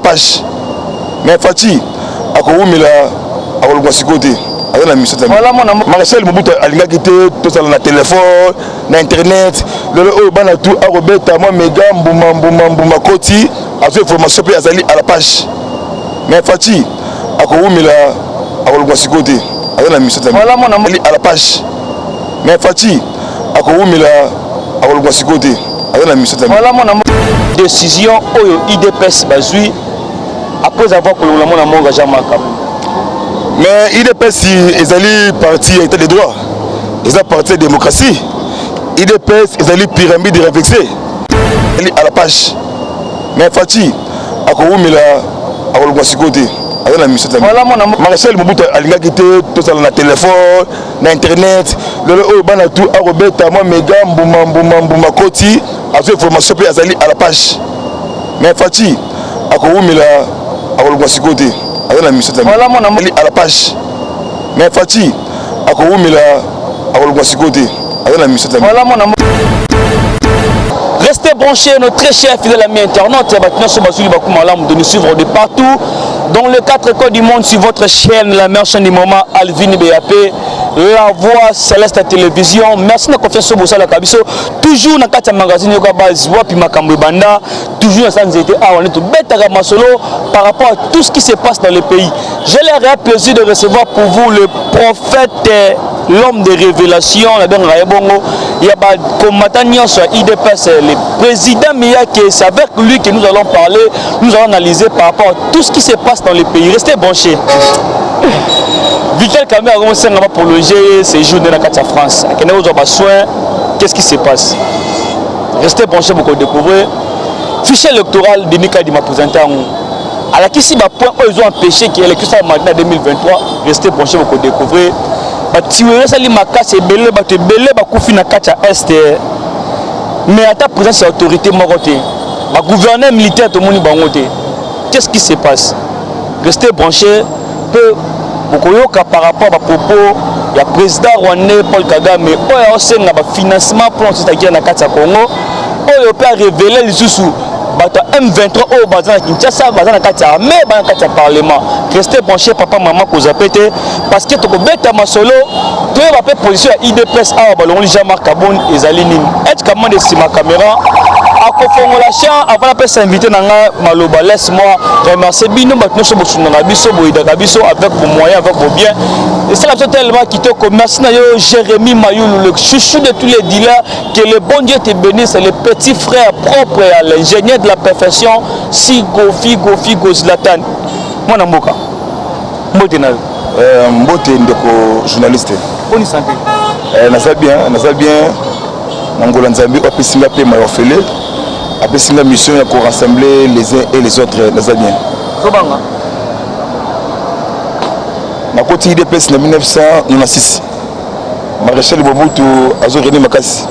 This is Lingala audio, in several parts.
page. Mais Fati, à Kouroumila, à Olgwasikote, à la mission. Marcel Mobutu a l'ingagité, tout ça dans le téléphone, dans Internet, le Banatou, à Robert, moi, Mega, Bouma, Koti, à ce formation à la page. Mais Fati, à Kouroumila, à Olgwasikote, à la mission. À la page. Mais Fati, à Kouroumila, à Olgwasikote, à la mission. Décision oyo IDPS bazui après avoir colonné mon engagement. Mais IDPS ils allaient parti état de droit, ils ont parti de démocratie. IDPS ils allaient pyramide réflexée à la page. Mais Fati à Kouroumila à Olgwasikote à la mission. Marcel Mobutu a l'ingagité tout ça dans le téléphone, dans Internet, le Banatou à Robert, moi Mega, Bouma, Koti, à ce formation à la page. Mais Fati à Kouroumila à Olgwasikote à la mission. À la page. Mais Fati à Kouroumila à Olgwasikote à la mission. Restez branchés, nos très chers fidèles amis internautes, de nous suivre de partout, dans les 4 coins du monde, sur votre chaîne, la meilleure chaîne du moment, Alvin BAP, la voix céleste à télévision. Merci de la confiance sur Bossa Kabiso. Toujours dans le magazine, toujours par rapport à tout ce qui se passe dans le pays. J'ai le réel plaisir de recevoir pour vous le prophète, l'homme de révélation, il y a des combattants sur IDPS, le président Miyake, c'est avec lui que nous allons parler, nous allons analyser par rapport à tout ce qui se passe dans le pays. Restez branchés. Vital Kamé a commencé à prolonger ses jours dans la France. Qu'est-ce qui se passe? Restez branchés pour découvrir. Fichier électoral de Nika Dima présenté à la question point où ils ont empêché qu'il y ait l'élection maintenant 2023. Restez branchés pour découvrir. Mais à ta présence, c'est l'autorité morotée. Le gouverneur militaire, tout le monde est. Qu'est-ce qui se passe? Restez branchés par rapport à propos du président rwandais Paul Kagame, mais il y a aussi un financement pour la guerre dans le Congo. Il peut révéler les sous. M23 au bazar Kinshasa, bazar na kati armée, bazar na kati parlement. Restez branchés papa maman ko zapete parce que to ko beta masolo, to va faire position à IDPS à balon Jean-Marc Kabon ezali nini. Est comment de ma caméra à kofongola champ avant la s'inviter dans maloba laisse-moi remercier bino batno so bosuna na biso boida biso avec vos moyens avec vos biens. Et c'est la tellement qui te commerce na yo Jérémy Mayoulou le chouchou de tous les dealers, que le bon Dieu te bénisse, le petit frère propre à l'ingénieur de la perfection Figo Zlatan. Moi Namboka. Mbote na Mbote ndeko journaliste. Bonne santé. Naza bien. Nangola Nzambi apesinga pe mayofele. Apesinga mission pour rassembler les uns et les autres. Naza bien. Kobanga. Na koti IDPS na 1996. Maréchal Mobutu azo René Makasi.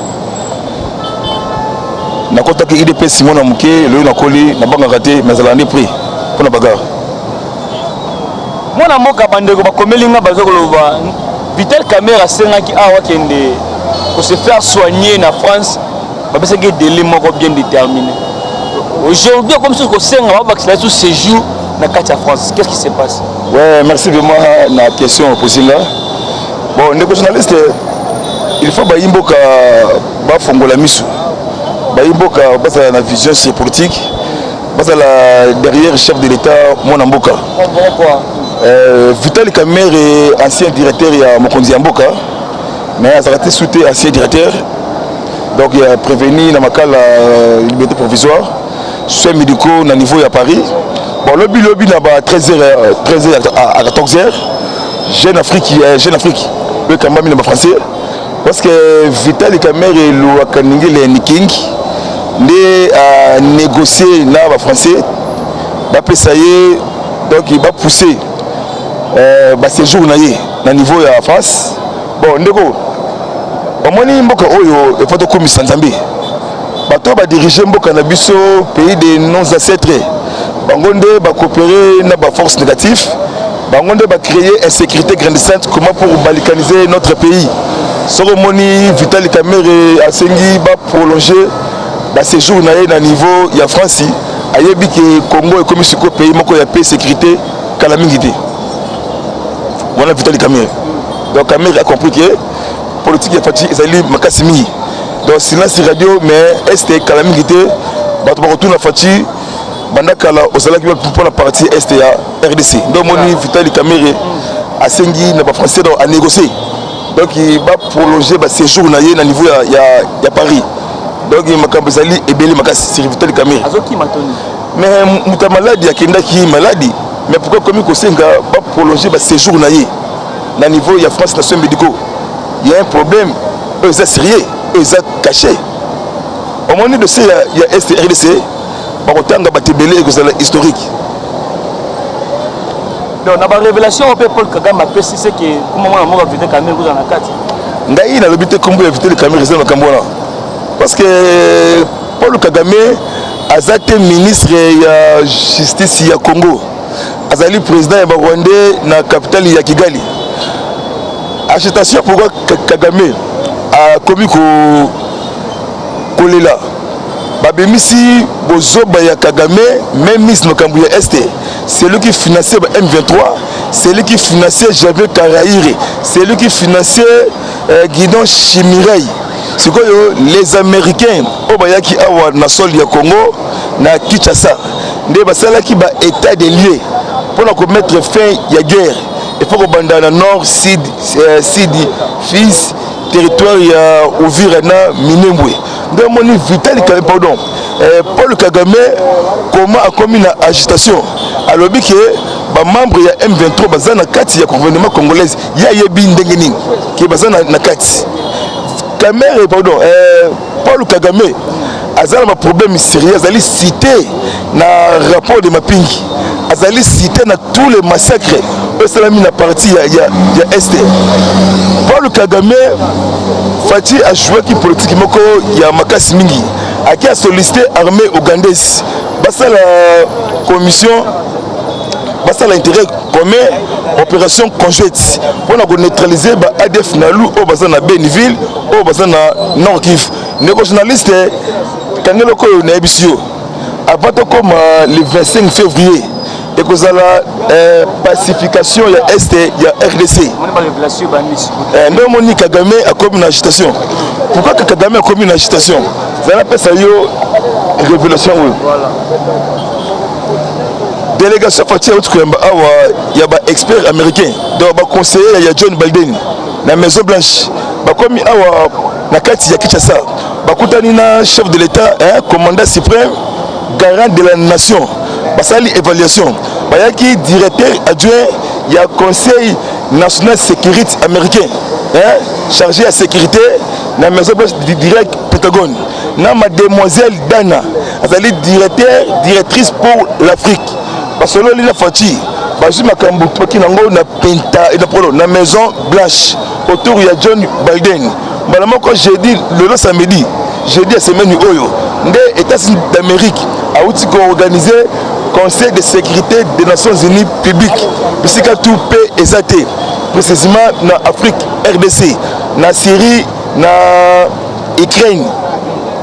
Na kota ki IDPS Simon Amuke le na koli na banga raté mais elle en est pris pour la bagarre. Moi na moka bandeko bakomelinga bazokoloba Vital Kamera sengaki awa kende pour se faire soigner na France parce que délai moko bien déterminé. Aujourd'hui comme si ko senga ba vacciner sous séjour na Katia France. Qu'est-ce qui se passe? Ouais, merci vraiment la question posée là. Bon, les journalistes il faut ba imboka ba fongola misu. Baïboka, c'est la vision politique, c'est la derrière chef de l'État, mon Amboka. Vital Kamer est ancien directeur à Mokondi Amboka, mais il a été soutenu ancien directeur. Donc il a prévenu dans la liberté provisoire, soins médicaux au niveau à Paris. Bon, le lobby n'a pas 13h à 14h. Jeune Afrique, le Kamami n'est pas français. Parce que Vital Kamer est le Kaningé le Niking. A négocier là les Français, donc il va pousser séjour na niveau de la France. Bon, ndeko, omoni mboka oyo il faut que comme Sanzambi. Bato ba diriger mboka na biso pays de nos ancêtres. Bangonde ba coopérer na ba force négative. Bangonde ba créer insécurité grandissante comment pour balkaniser notre pays. Soromoni Vital Kamerhe a sengi ba prolonger séjour na niveau ya France ayebi que Congo est comme ce pays moko ya paix sécurité kala mingi te. Voilà Vitali Kamere. Donc Kamere a compris que politique ya fati ezali makasi mingi. Donc silence radio mais est kala mingi te bato ba retourna fati banda kala ozalaki pour la partie est ya RDC. Donc moni Vitali Kamere a sengi na ba français à négocier. Donc il va prolonger ba séjour na ye na niveau ya Paris. Donc makambo ezali ebeli makasi sur Vitali Kamere. Azoki matoni. Mais muta maladie akenda ki maladie mais pourquoi comme Kosenga va prolonger ba séjour na ye na niveau ya France Nations Médicaux. Il y a un problème, eux c'est sérieux, eux c'est caché. Au moment de ça il y a SRDC ba kotanga ba tebele ekozala historique. Donc na ba révélation au Paul Kagame a précisé que comment moi va Vitali Kamere dans la carte. Ngai na lobité kombo ya Vitali Kamere c'est na kambo na. Parce que Paul Kagame azate ministre ya justice ya Congo. Azali président ya Rwandais na capitale ya Kigali. Agitation pourquoi Kagame a commis kolela. Babemisi bozoba ya Kagame même ministre Nokambu ya Est. C'est lui qui finançait M23, c'est lui qui finançait Javier Karaïre, c'est lui qui finançait Guidon Chimirei. C'est quoi les Américains au bayaki awa na sol ya Congo na Kinshasa nde basala ki ba état des lieux pour na mettre fin ya guerre. Il faut que banda na nord sud fils territoire ya Uvira na Minembwe. Donc moni Vitali Kamere pardon Paul Kagame comment a commis na agitation alors que ba membre ya M23 bazana kati ya gouvernement congolaise ya yebi ndenge nini ki bazana na kati Kamere pardon Paul Kagame azala ma problème sérieux azali cité na rapport de Mapingi azali cité na tous les massacres salami na partie ya Est. Paul Kagame Fati a joué qui politique moko ya makasi mingi aki a sollicité armée ougandaise basa la commission basa l'intérêt commun opération conjointe pour neutraliser ba ADF nalu au basa na Beniville au basa na Nord Kivu. Négo journaliste kangelo ko na ebisio avant comme le 25 février et que la pacification ya Est ya RDC. Non moni Kagame a commis une agitation. Pourquoi Kagame a commis une agitation? Ça appelle ça yo révélation. Voilà. Délégation Fatia Outkouemba awa ya ba expert américain donc ba conseiller ya John Biden na Maison Blanche. Ba commis awa na kati ya Kinshasa. Ba kutani na chef de l'État commandant suprême garant de la nation. Basali évaluation bayaki directeur adjoint ya conseil national sécurité américain chargé à sécurité na maison blanche direct Pentagone na mademoiselle Dana azali directrice pour l'Afrique parce que loli na fati bazu makambu toki nango na penta et na maison blanche autour ya John Biden malama ko jeudi le samedi jeudi à semaine oyo nde États-Unis d'Amérique a outil organiser Conseil de sécurité des Nations Unies public puisque tout paix exalté précisément na Afrique RDC na Syrie na Ukraine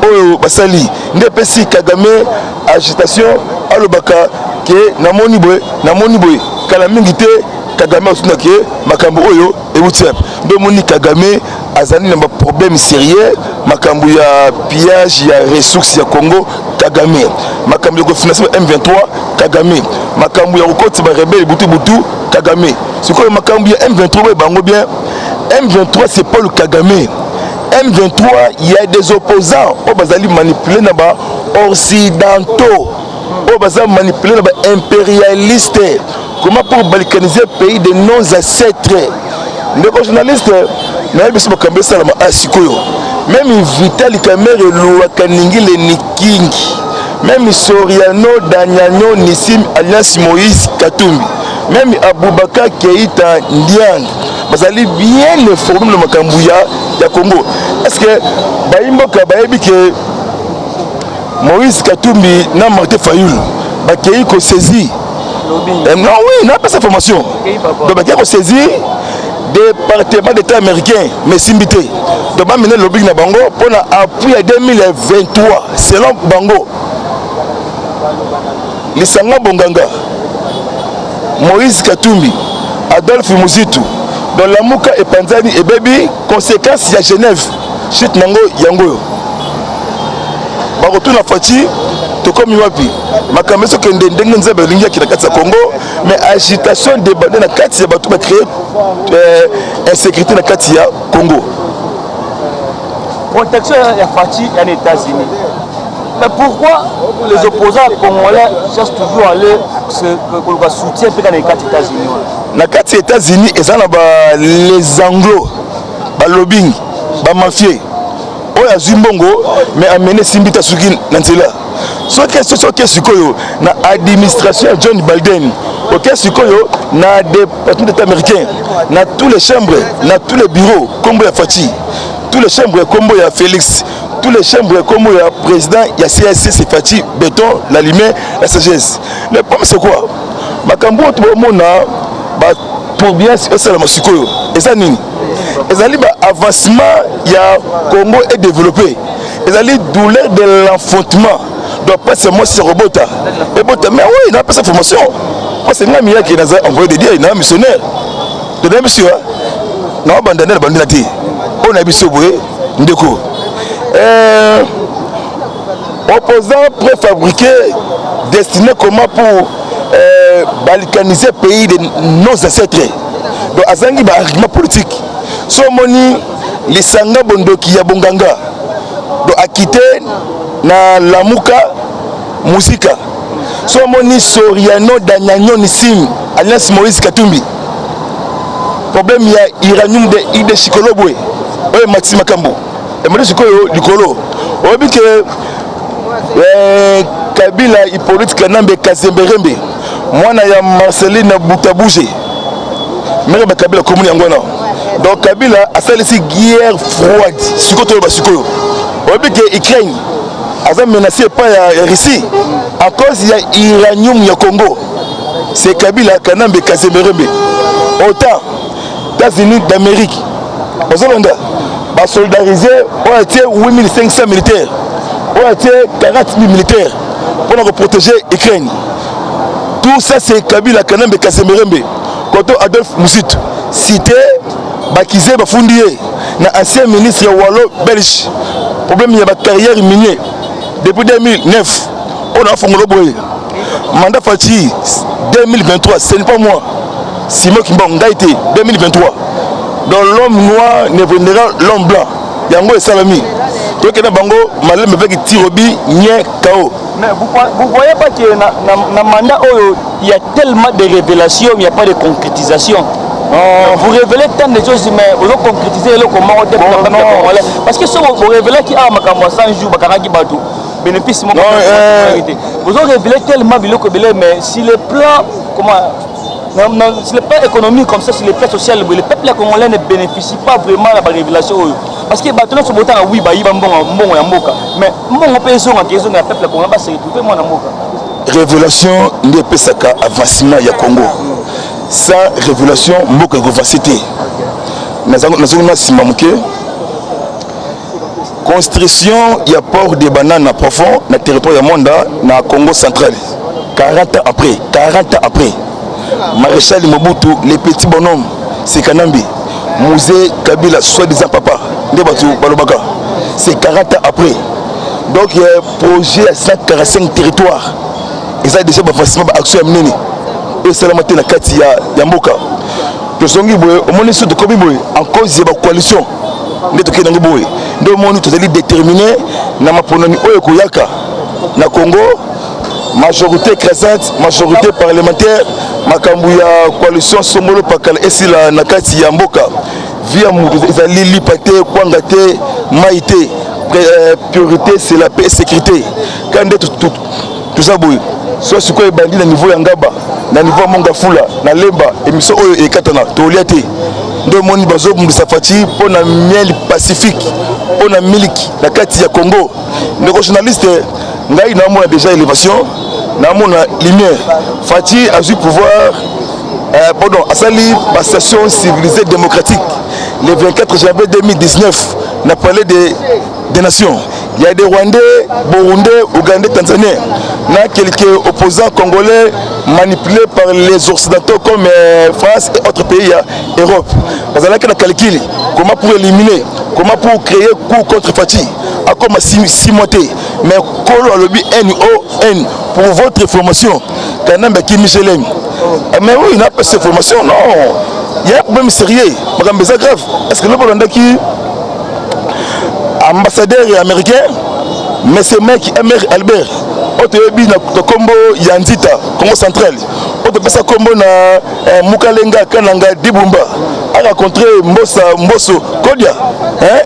oyo basali nde pesi Kagame agitation alobaka ke na moni boy kala mingi te Kagame osuna ke makambo oyo ewutiap ndo moni Kagame azali na problème sérieux makambo ya pillage ya ressources ya Congo Kagame makambo ya financer M23 Kagame makambo ya kokoti ba rebelle butu Kagame sikoyo makambo ya M23 bango bien M23 c'est Paul Kagame M23 il y a des opposants au bazali manipulé na ba occidentaux au bazali manipulé na ba impérialistes comment pour balkaniser pays de nos ancêtres. Les journalistes na biso makambo salama asikoyo même Vitali Kamere Louakaningi le Nikingi même Soriano Danyano Nissim alias Moïse Katumbi même Aboubakar Keïta Ndiang bazali bien informé le makambo ya Congo. Est-ce que baimboka bayebi que Moïse Katumbi na Martin Fayoul bakei ko saisi non oui n'a pas cette formation donc bakei ko saisi département d'État américain mais simbité donc ba mener le lobby na bango pour appui à 2023 selon bango. Lisanga Bonganga, Moïse Katumbi, Adolphe Muzitu, dans Lamuka et Panzani et Baby, conséquence à Genève, chute Nango Yango. Barotou na Fati, tout comme Iwapi. Makameso Kende Ndengenza Belingia qui est Congo, mais agitation débandée na Katia Batou va créer insécurité na Katia Congo. Protection ya Fati en États-Unis. Mais pourquoi les opposants congolais cherchent toujours à aller soutien dans les États-Unis? Dans les États-Unis, les Anglo, les lobbying, les mafieux, ils ont Zimbongo, mais amené Simbita Sukin Nansela. Ce qui est dans l'administration John Biden, ce qui est dans le département d'État américain, dans toutes les chambres, dans tous les bureaux, comme il y a Fati, toutes les chambres, comme il y a Félix. Tous les chambres comme il y a président, il y a CSC, c'est Fati, Béton, la lumière, la sagesse. Le problème c'est quoi? Makambo tout le monde pour bien c'est la masikoyo. Et ça nini? Et ça avancement il y a Congo est développé. Et ça douleur de l'enfantement. Donc pas seulement si robota. Et bon mais oui, il n'a pas sa formation. Moi c'est Namia qui nous a envoyé des dire, il est un missionnaire. De même monsieur, non abandonné la bandinati. On a biso boé, ndeko. Opposants préfabriqués destinés comment pour balkaniser le pays de nos ancêtres. Donc, Azangi a un argument politique. Somoni, les Sanga Bondoki ya Bonganga, donc a quitté na Lamuka Musika. Somoni Soriano Danyano Nissim, Alliance Moïse Katumbi. Problème, il y a Iranium de Chikolobwe, Maxima Kambo. Et moi, je suis Likolo. On dit que Kabila Hippolyte Kanambe Kazemberembe, moi, je suis Marceline Boutabougé. Mais je suis Kabila Komuni Angwana. Donc Kabila a fait une guerre froide. On dit que l'Ukraine a menacé par la Russie. À cause il y a l'uranium au Congo. C'est Kabila Kanambe Kazemberembe. Autant, États-Unis d'Amérique. Aux Hollandais. Soldarisé, on a été 8500 militaires, on a été 40 000 militaires pour nous protéger l'Ukraine. Tout ça c'est Kabila Kanambe Kasemerembe. Quand Adolphe Muzitu, cité, Bakizé Bafundié, l'ancien ministre Wallo belge. Problème, il y a une carrière minière. Depuis 2009, on a fait un mandat Fati 2023, ce n'est pas moi. Simon Kimbang, Gaïté 2023. Donc l'homme noir ne vendra l'homme blanc. Yango et Salami. Donc il y a bango malem avec Tirobi Nye Kao. Mais vous voyez pas que dans le mandat il y a tellement de révélations, il n'y a pas de concrétisation. Vous révélez tant de choses, mais vous concrétisez le comment on dit. Parce que si vous révélez qu'il y a un 100 jours, bénéfice, vous avez révélé tellement de choses, mais si le plan, comment sur le plan économique comme ça, sur le plan social, le peuple congolais ne bénéficie pas vraiment de la révélation. Parce que les gens sont bon, oui, ils vont bon, mais mon pays ont question de peuple congolais va se retrouver moi dans révélation n'est pas ça avancement ya Congo. Sans révélation, mboka va citer. Nous avons simamuke construction il y a port de bananes à profond dans le territoire du monde dans Congo central. 40 ans après. Maréchal Mobutu, les petits bonhommes, c'est Kanambi. Musée Kabila, soi-disant papa, c'est 40 ans après. Donc il y a un projet à 145 territoires. Et ça a déjà facilement action à mener. Et c'est la moitié de la carte de Mboka. Le Songi Boye, au moins de Kobi Boye, en cause de la coalition. Donc nous sommes déterminés dans ma pronomie Oyokoyaka, na Congo. Majorité écrasante, majorité parlementaire, Makambouya, coalition Somolo Pakal, et si la Nakati Yamboka, via Lili Pate, Kwangate, Maïté, priorité c'est la paix et sécurité. Quand tout ça, soit ce qu'on est bandit à niveau Yangaba, à niveau Mongafula, à Lemba, et Misso Oyo et Katana, Toliate. Donc, mon Bazo Moussafati, pour la miel pacifique, pour la milk, la Kati ya Congo. Les journalistes, nous avons déjà élévation, nous avons lumière. Fati a eu pouvoir, à Sali, la station civilisée démocratique. Le 24 janvier 2019, on a parlé des nations. Il y a des Rwandais, Burundais, Ougandais, Tanzaniens. na quelques opposants congolais manipulés par les occidentaux comme France et autres pays Europe. Parce que la calcul, comment pour éliminer, comment pour créer coup contre Fati, à comme cimenter, mais Kolo Alobi NON pour votre information, quand même qui Michelin. Mais oui, il n'a pas cette formation, non. Il y a un problème sérieux, mais c'est grave. Est-ce que le Rwanda qui ambassadeur américain, mais c'est mec Amer Albert, autre ebi na Kombo Yanzita, Congo central, autre pesa Kombo na Mukalenga Kananga Dibumba, a rencontré Mbosso Kodia,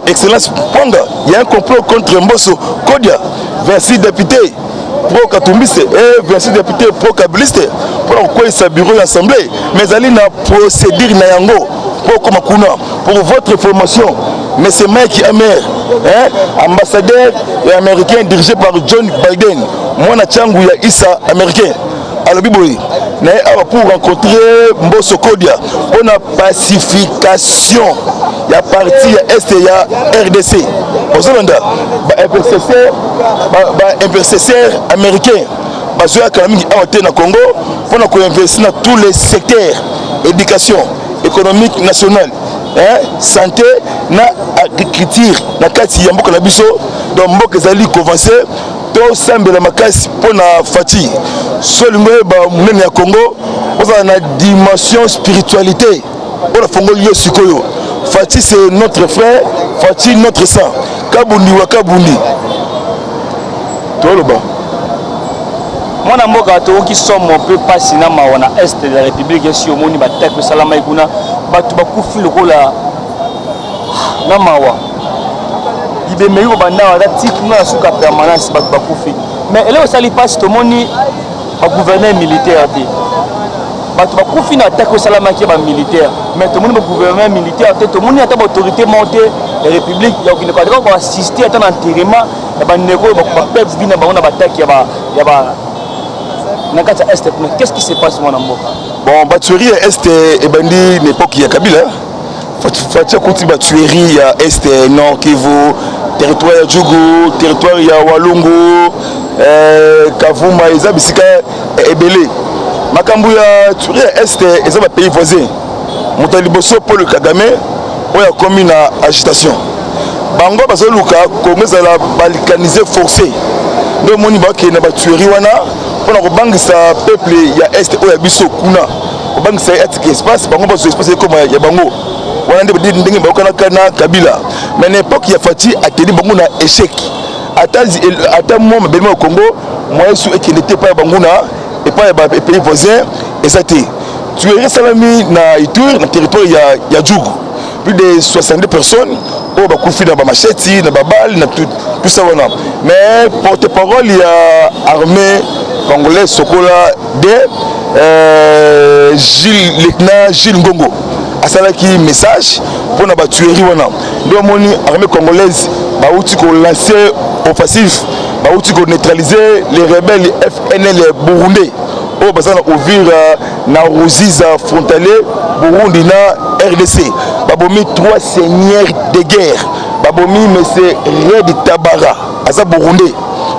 excellence Panga, il y a un complot contre Mbosso Kodia, 26 députés pro-Katumbiste et 26 députés pro-Kabiliste, pour quoi il bureau l'Assemblée, mais allez na procédure na yango, pour votre information, mais c'est Mike Amer, ambassadeur américain dirigé par John Biden, moi na Tchangou ya Issa américain. Alors Biboui, pour rencontrer Mbosso Kodia, on a pacification, il y a parti Est et il y a RDC. Aux Hollandais, intercesseur américain, parce que quand même au Congo, pour investir dans tous les secteurs, éducation, économique nationale, santé, agriculture, na kati ya mboka na biso, donc mboka ezali convancé to sambela makasi pona Fati. Seulement ba munene ya Congo, on a na dimension spiritualité. On a fongoli yo sikoyo. Fati c'est notre frère, Fati notre sang. Kabundi wa Kabundi. Toloba. Mwana mboka toki somo peu passer na mawana est de la République si omoni batek salama ikuna batu bakufi lokola na mawa ibe meyo banda wala tikuna suka permanence batu bakufi mais ele osali passe to moni ba gouverneur militaire te batu bakufi na attaque salama ki ba militaire mais to moni ba gouverneur militaire te to moni ata ba autorité montée la République ya okine ko assister ata na enterrement ya ba nego ba peuple vina ba on ba attaque ya ba qu'est-ce qui se passe mon amour? Bon, Batuerie Est et Bandi l'époque ya Kabila. Fatia kuti Batuerie ya Est Nord Kivu, territoire ya Djougou, territoire ya Walungu, Kavuma, Ezabisika Ebele. Makambu ya Tuerie Est et ba pays voisins. Moutaliboso Paul Kagame, on a commis une agitation. Bango bazoluka comme ça la balkaniser forcé. Donc moni ba ke na Batuerie wana pour bangisa peuple ya Est ou ya biso kuna bangisa et espace bango ba espace comme ya bango wana ndenge ba kana Kabila mais n'époque ya Fati a tenu bango na échec ata moi mabelma au Congo moi sous et qui n'était pas bango na et pas les pays voisins et ça tu es salami na Ituri na territoire ya Djougou plus de 62 personnes au bakufi na ba macheti na babal na tout ça wana mais porte-parole ya armée congolais Sokola de lieutenant Gilles Ngongo a salaki message pour na ba tuerie wana ndo moni armée congolaise ba outi ko lancer offensif ba outi ko neutraliser les rebelles FNL burundais au bazana ouvrir na Ruziza frontalier Burundi na RDC babomi 3 seigneurs de guerre babomi monsieur Red Tabara asa burundais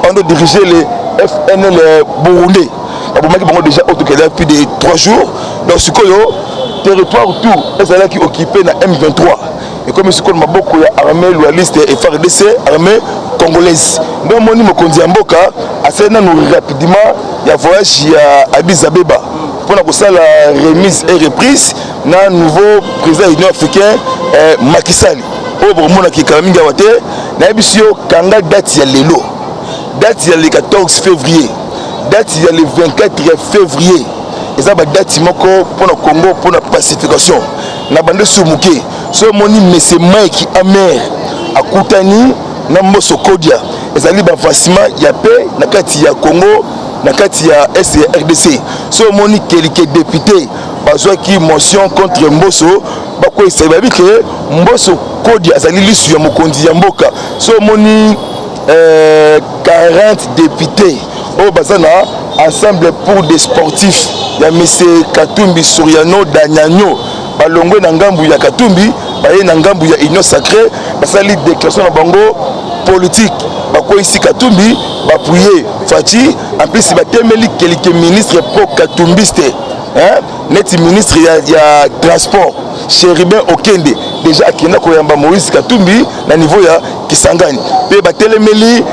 on doit diriger les FNL burundais. Ils ont déjà plus de 3 jours. Donc, ce territoire tout est qui occupé dans M23. Et comme ce qu'on m'a beaucoup armée loyaliste et FARDC, armée congolaise. Donc, mon nom est Mboka, assez rapidement, il y a un voyage à Addis Abeba. Pour la remise et reprise, dans le nouveau président de l'Union africaine, Macky Sall. Pour le monde qui est quand même gawate, il y a une date Lelo. Date il y a le 14 février, date il y a le 24 février. Et ça va date pour le Congo pour la pacification. Na bande soumuké, ce moni mais c'est Mike Amer à Koutani, na Mbosso Kodia. Et ça libre facilement il y a paix na kati ya Congo, na kati ya SRDC. Ce moni quelques députés bazoa qui motion contre Mbosso, ba quoi c'est ba que Mbosso Kodia ça li sur ya mokondi ya mboka. Ce moni 40 députés au Bazana ensemble pour des sportifs. Il y a M. Katumbi Soriano Danyano, Balongo Nangambu ya Katumbi, Baye Nangambu ya Union Sacrée, Basali déclaration na bango politique. bakoisi Katumbi bapouiller Fati en plus batemeli quelques ministres pro katumbiste hein net ministre ya transport Chéribin Okende déjà akina koyamba Moïse Katumbi na niveau ya Kisangani pe batelemeli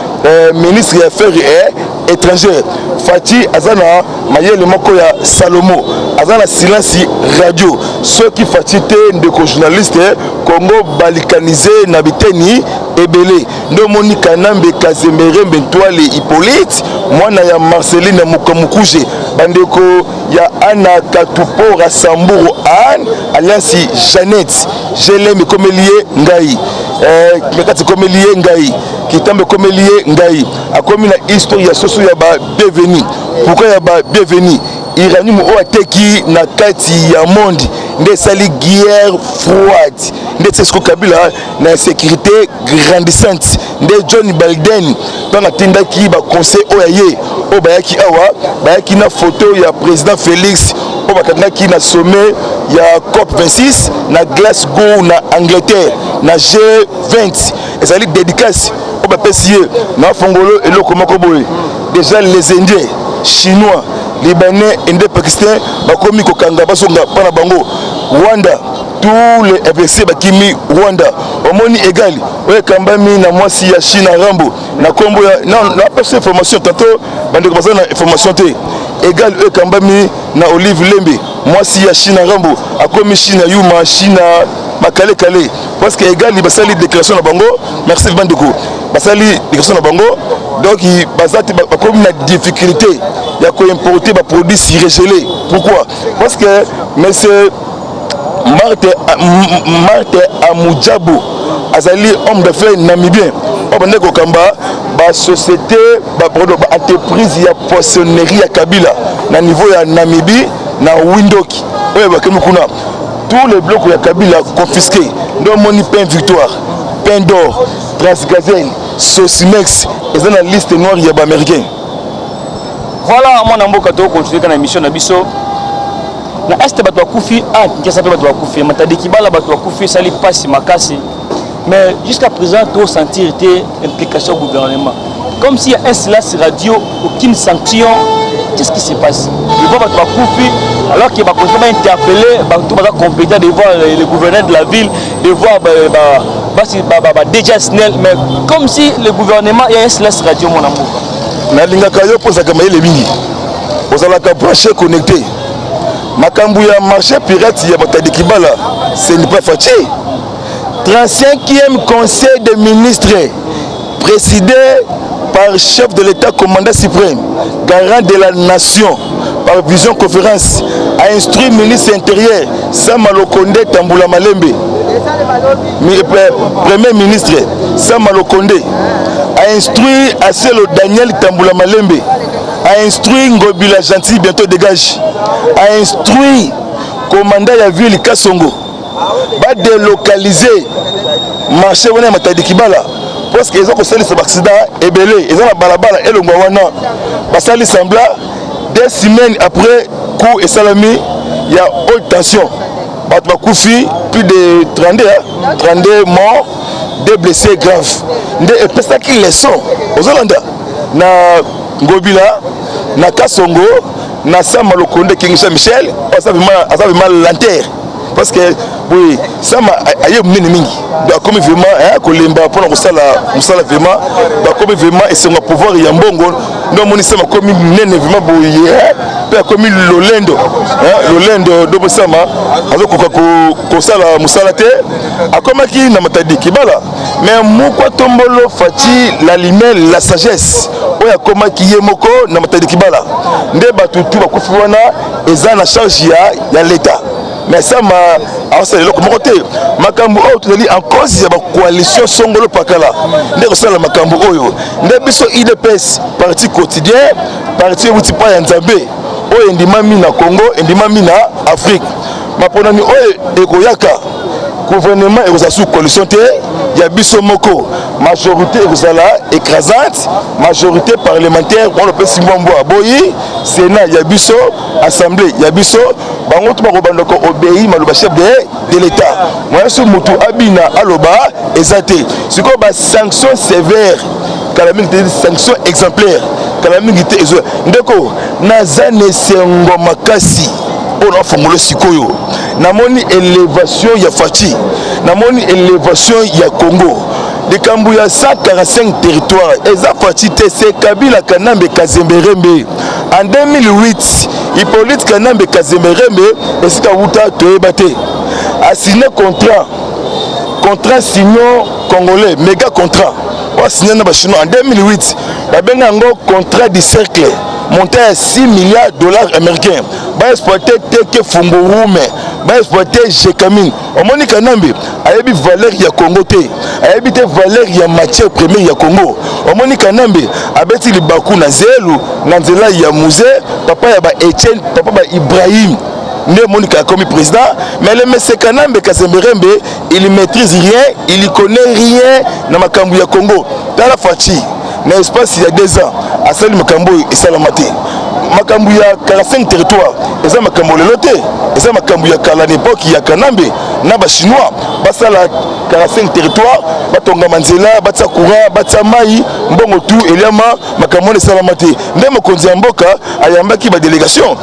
ministre ya affaires étrangères Fati azana mayele moko ya Salomo azana silence radio ceux qui Fati te ndeko journaliste Congo balikanisé na biteni ebele ndo moni Kanambe Kazemere Bentoile Hippolyte mwana ya Marceline Mukamukuje bandeko ya Anna Katupora Samburu Anne alias Jeannette Jeleme komelie ngai mekati komelie ngai kitambe komelie ngai akomi na histoire ya soso ya ba bienvenue pourquoi ya ba bienvenue iranium o ateki na kati ya monde nde sali guerre froide nde Tseko Kabila na insécurité grandissante nde John Biden dans atindaki ba conseil oyaye o bayaki awa bayaki na photo ya président Félix o bakangaki na sommet ya COP26 na Glasgow na Angleterre na G20 ezali dédicace o bapesiye na fongolo eloko moko boye déjà les Indiens chinois Libanais, Indé, Pakistan, bakomi kokanga basonga pana bango. Rwanda, tous les FSC bakimi Rwanda. Omoni égal. Oye kambami na mwasi ya China Rambo. Na kombo ya non la personne information tantôt bande ko na information té. Égal oye kambami na Olive Lembe. Mwasi ya China Rambo. Akomi China Yuma China makale kale. Parce que égal basali déclaration na bango. Merci bandeko. Basali déclaration na bango. Donc il basati bakomi na difficulté. Il y a qu'à importer des produits si regelés. Pourquoi? Parce que monsieur Marthe Amoudjabo azali homme d'affaires namibien. Obande ko kamba ba société ba entreprise ya poissonnerie ya Kabila na niveau ya Namibie na Windhoek. Oye ba kemukuna tous les blocs ya Kabila confisqués. Donc moni pain victoire, pain d'or, Transgazelle, Sosimex, et dans la liste noire ya ba américain. Voilà, mon amboka to continuer kana émission na biso. Na este bato akufi ngesa pe bato akufi matadi kibala bato akufi sali passe makasi. Mais jusqu'à présent tout sentir était implication du gouvernement. Comme s'il y a un silence radio, aucune sanction. Qu'est-ce qui se passe? Il va bato akufi alors qu'il va continuer à interpeller bato bato compétent de voir le gouverneur de la ville, de voir déjà Snell, mais comme si le gouvernement il y a un silence radio mon amour. Nalingaka yo posa kama ile mingi ozalaka branché connecté makambu ya marché pirate ya Matadi Kibala ce n'est pas Fati 35e conseil des ministres présidé par chef de l'état commandant suprême garant de la nation par vision conférence a instruit ministre intérieur Sama Lokonde Tambula Malembe premier ministre Sama Lokonde a instruit Aselo Daniel Tambula Malembe, a instruit Ngobila Gentil bientôt dégage, a instruit commandant ya ville Kasongo, va délocaliser marché wana Matadi Kibala parce qu'ils ont causé cet accident et belé, ils ont la balabala et le ngwana, basali sembla 2 semaines après coup et salami, il y a haute tension, batba koufi plus de 32 morts. 2 blessés graves. Et parce qu'ils les sont aux Hollandais. Na Ngobila, na Kasongo, na Sama Lokonde Kingisha Michel, ça fait mal l'enterre. Parce que oui, Sama aye mnene mingi. Donc comme vraiment kolemba pour na musala vraiment, donc comme vraiment et c'est un pouvoir ya mbongo, donc moni Sama comme mnene vraiment boye, pe comme Lolendo, Lolendo do Sama, azoko ko sala musala te, akomaki na Matadi Kibala. Mais moko tombolo Fati la limelle la sagesse. Oya komaki yemoko na Matadi Kibala. Nde batutu bakufi wana eza na charge ya l'état. Mais ça m'a alors c'est le côté makambo o tozali en cause ya ba coalition songolo pakala ndeko sala makambo oyo nde biso IDPS parti quotidien parti utipa ya Nzambe oyo ndimami na Congo ndimami na Afrique maponani oyo ekoyaka gouvernement et sous coalition te ya biso moko majorité ezala écrasante majorité parlementaire on peut simbombo aboyi Sénat ya biso assemblée ya biso bango to bakobanda ko obéi maloba chef de l'état moi so mutu abina aloba ezate siko ba sanction sévère kala mingi te sanction exemplaire kala mingi te ezo ndeko nazane sengo makasi on a formulé sikoyo namoni élévation ya Fachi namoni élévation ya Congo de Kambuya 145 territoires eza Fachi te c'est Kabila Kanambe Kazemberembe en 2008 Hippolyte Kanambe Kazemberembe esika wuta toyebate a signé contrat signé congolais méga contrat a signé na ba chinois en 2008 ba benga ngo contrat du cercle monté à 6 milliards de dollars américains ba exploiter teke fungurume ba exploiter Jekamine omoni Kanambe ayebi valeur ya Congo te ayebi te valeur ya matière première ya Congo omoni Kanambe abeti libaku na zelu na nzela ya musée papa ya ba Etienne papa ba Ibrahim ne Monika comme président mais le monsieur Kanambe Kazemberembe il maîtrise rien il connaît rien na makambu ya Congo dans la Fachi na espace il y a 2 ans à celle makambu et salamate makambu ya 45 territoires eza makambu lelote eza makambu ya kala l'époque ya Kanambe na ba chinois basala 45 territoires batonga manzela batsa courant batsa mai mbongo tout eliama makambu le salamate nde mokonzi ya mboka ayambaki ba délégation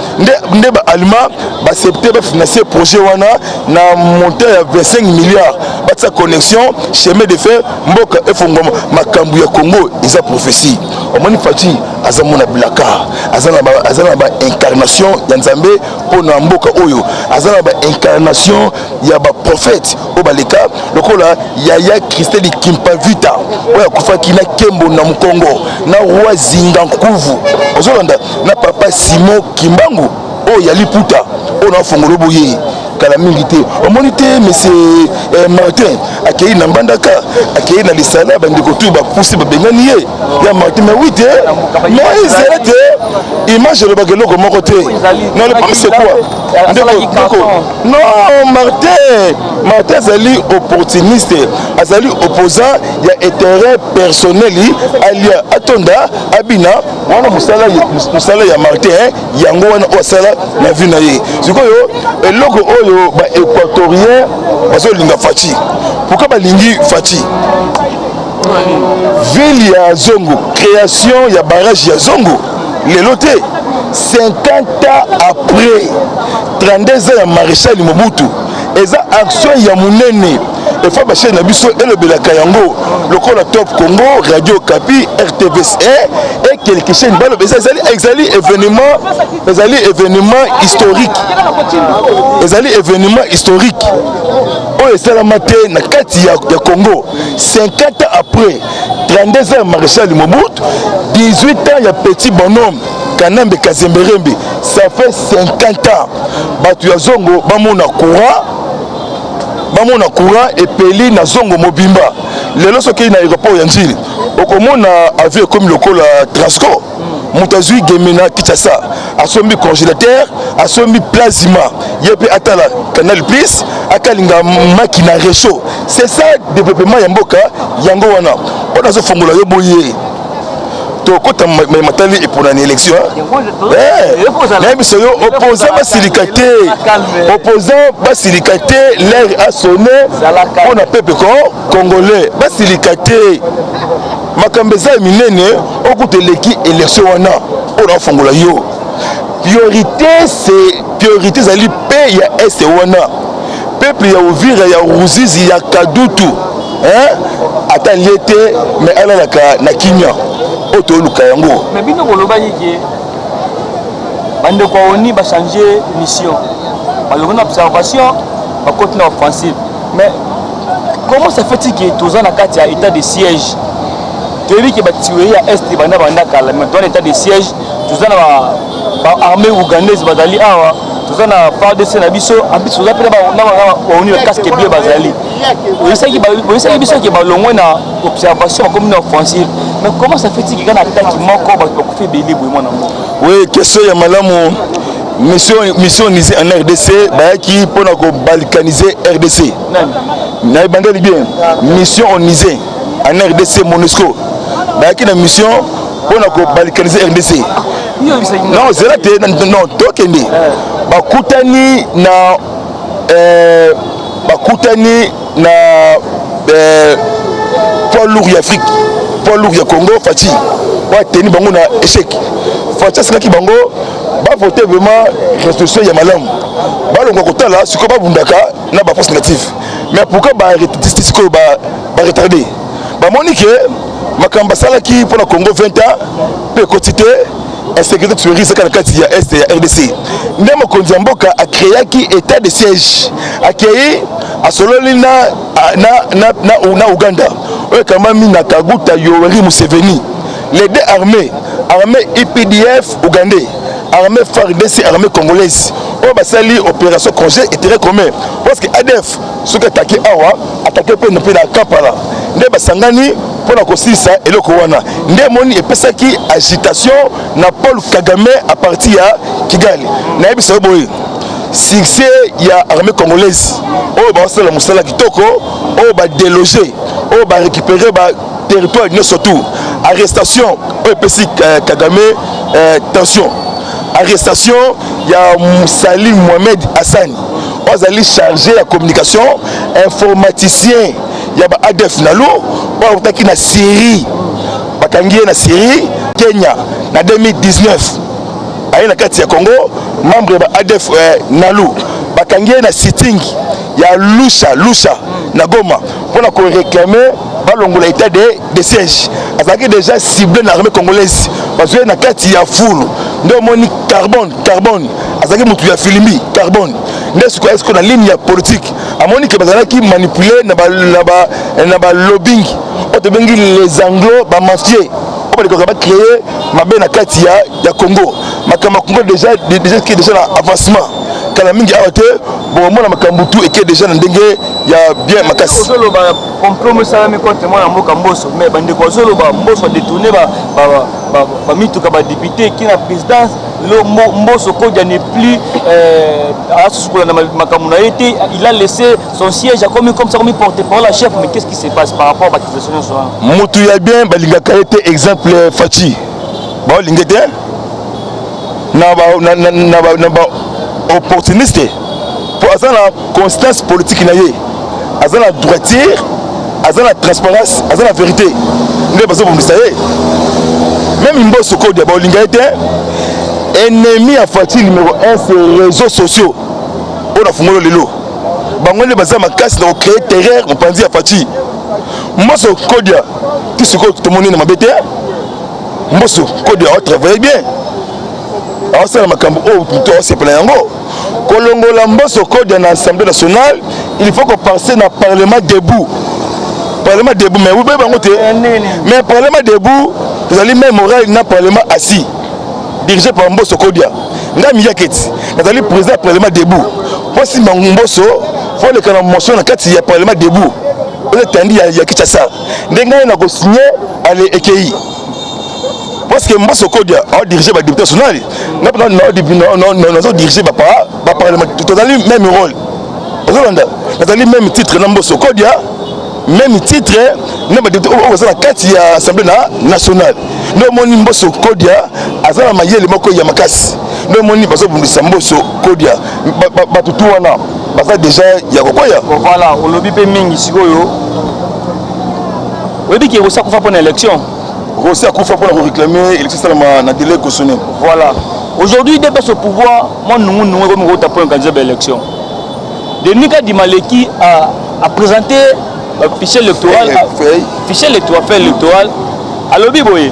nde ba allemand ba accepter ba financer projet wana na montant ya 25 milliards batsa connexion chemin de fer mboka efongoma makambu ya Congo eza prophétie omoni Fachi azamona blaka azana ba incarnation ya Nzambe pona mboka oyo azana ba incarnation ya ba prophète obaleka lokola Yaya Christelle Kimpavita oya kufaki na Kembo na Mkongo na roi Zingankuvu ozolanda na papa Simon Kimbangu oya liputa ona fongolo boye kala mingi te omoni te monsieur Martin akei na mbandaka akei na lisala bandiko tu ba pousser ba bengani ye ya Martin mais oui te non ils te image le bageloko moko te non le problème c'est quoi ndeko non Martin zali opportuniste azali opposant ya intérêt personnel alia atonda abina wana musala ya Martin yango wana osala na vie na ye sikoyo eloko oyo ba équatorien bazolinga Fachi pourquoi balingi Fachi ville ya Zongo création ya barrage ya Zongo lelote 50 ans après 32 ans ya maréchal Mobutu eza action ya munene il faut bacher na biso elobelaka yango lokola Top Congo Radio Kapi RTVC et quelque chose balo ezali événement historique oyo esalama te na kati ya Congo 50 ans après 32 ans maréchal Mobutu 18 ans ya petit bonhomme Kanambe Kazemberembe ça fait 50 ans batu ya Zongo bamona courant et peli na Zongo mobimba lelo soki na aéroport ya Njili okomona avion comme lokola Transco Mutazui Gemena Kinshasa asombi congélateur asombi plasma yepe atala Canal Plus akalinga makina réchaud c'est ça développement ya mboka yango wana ona zo fongola yo boye to kota matali et pour une élection mais biso yo opposant basilicaté l'air a sonné on a peuple congolais basilicaté makambeza minene okuteleki élection wana on a fongola yo priorité zali pe ya est wana peuple ya Uvira ya Ruzizi ya Kadutu ata liete mais alalaka na Kinya oto luka yango mais bino koloba yiki bande ko oni ba changer mission ba lona observation ba continuer offensive mais comment ça fait que tous en akati ya état de siège depuis que ba tiwe ya est banda kala mais dans état de siège tous en ba armée ougandaise bazali awa tous en FARDC na biso abiso za pele ba oni casque bleu bazali oui ça biso ki ba longwe na observation comme une offensive. Mais comment ça fait-il qu'il y a une attaque qui manque pour faire bélier pour moi? Oui, question ya malamu mission nisé en RDC qui pour balkaniser RDC. Na bandeli bien mission onisé en RDC MONUSCO. Qui na mission pour balkaniser RDC. Non, c'est là non tokende. Bakutani na poids lourd Afrique. poids lourd ya Congo Fachi wa teni bango na échec Fachi c'est qui bango ba voter vraiment restitution ya malamu ba longo kotala siko ba bundaka na ba force négative mais pourquoi ba siko ba retardé ba monique makamba salaki pour le Congo 20 ans peut quotité insécurité tuerie c'est quand il y a est et RDC ndemo konzi mboka a créé qui état de siège a créé à sololi na Uganda oyo kama mina Kaguta Yoweri Museveni les deux armées IPDF ougandais armée FARDC armée congolaise oyo basali opération congé et très commun parce que ADF ce qui attaqué awa attaqué pe na Kampala nde basangani pour la kosisa eloko wana nde moni epesaki agitation na Paul Kagame à partir ya Kigali na yebisa boye succès ya armée congolaise oyo basala musala kitoko oyo ba déloger oyo ba récupérer ba territoire ne surtout arrestation oyo epesi Kagame tension arrestation ya Moussalim Mohamed Hassan ozali chargé la communication informaticien ya ba ADF nalo ba utaki na Syrie bakangie na Syrie Kenya na 2019 ayi na kati ya Congo membre ba ADF nalo bakangie na sitting ya Lusha na Goma pour la réclamer balongola état de siège azaki déjà ciblé na armée congolaise parce que na kati ya foule ndo moni carbone azaki mutu ya filimi carbone ndesko est-ce na ligne ya politique amoni ke bazalaki manipuler na ba lobbying oto bengi les anglo ba mafieux on va créer mabe na kati ya Congo makama Congo déjà qui est déjà en avancement kala mingi awate bon mona makambutu eke déjà na ndenge ya bien makasi solo ba compromis ça mais contre moi na mboka mboso mais bande ko solo ba mboso détourner ba mituka ba député qui na présidence le mboso ko n'est plus à na makamuna été il a laissé son siège comme ça comme porté par la chef mais qu'est-ce qui se passe par rapport à l'accusation soir mutu ya bien balingaka été exemple Fachi ba lingete na ba opportuniste pour avoir la constance politique naie avoir la droiture avoir la transparence avoir la vérité ne pas vous savez même Mbosso code ya bolinga était ennemi à Fachi numéro 1 sur les réseaux sociaux on a fumé lelo bango ne baza makasi na créer terreur on pense à Fachi Mbosso code ya tout ce que tout le monde na mabete Mbosso code ya travaille bien alors ça makambo oh plutôt c'est plein yango kolongola Mbosso code dans l'Assemblée nationale il faut qu'on passe dans parlement debout mais vous bango te mais parlement debout vous allez même moral dans parlement assis dirigé par Mbosso code ngami yaketi vous allez président parlement debout pour si Mbosso faut le kana motion na kati ya parlement debout vous attendez ya Kinshasa ndenga na ko signer aller EKI parce que Mbosso code a dirigé par député national non dirigé par parlement tout dans le même rôle dans le même titre Mbosso code même titre na député au la carte ya assemblée nationale no moni Mbosso code azala mayele moko ya makasi no moni baso bundisa Mbosso code ba tutu wana basa déjà ya kokoya voilà on lobby pe mingi sikoyo webi ki rosa kufa pour l'élection Rossi a couffé pour réclamer l'élection dans le délai cautionné. Voilà. Aujourd'hui, il dépasse au pouvoir, moi, nous avons un candidat à l'élection. Denis Dimaleki a présenté le fichier électoral. Fichier électoral à l'Obiboye.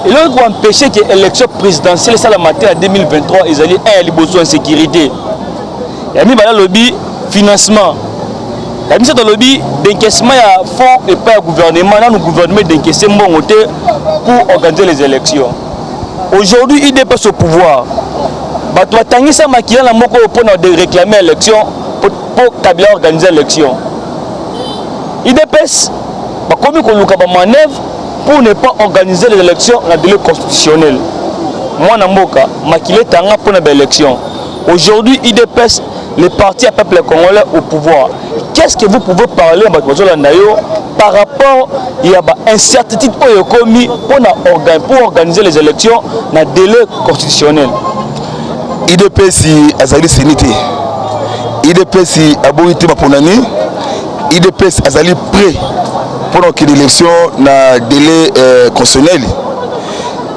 Il a empêché que l'élection présidentielle, ça la matière en 2023, ils allaient besoin de sécurité. Il y a mis le lobby financement. Il y a mis dans le lobby d'encaissement à fonds et pas au gouvernement. Nous, le gouvernement d'encaisser mon côté pour organiser les élections. Aujourd'hui, il dépasse au pouvoir. Tu as tangué ça maquillé la moko pour réclamer l'élection pour Kabila organiser l'élection. Il dépasse comme il y a une manœuvre pour ne pas organiser les élections dans le délai constitutionnel. Moi, Namboka, maquillé tanga pour l'élection. Aujourd'hui, il dépasse les partis à peuple congolais au pouvoir. Qu'est-ce que vous pouvez parler par rapport à l'incertitude pour organiser les élections dans le délai constitutionnel? IDPS azali sénité. IDPS aboyité maponani. IDPS azali prêt pendant que l'élection na délai constitutionnel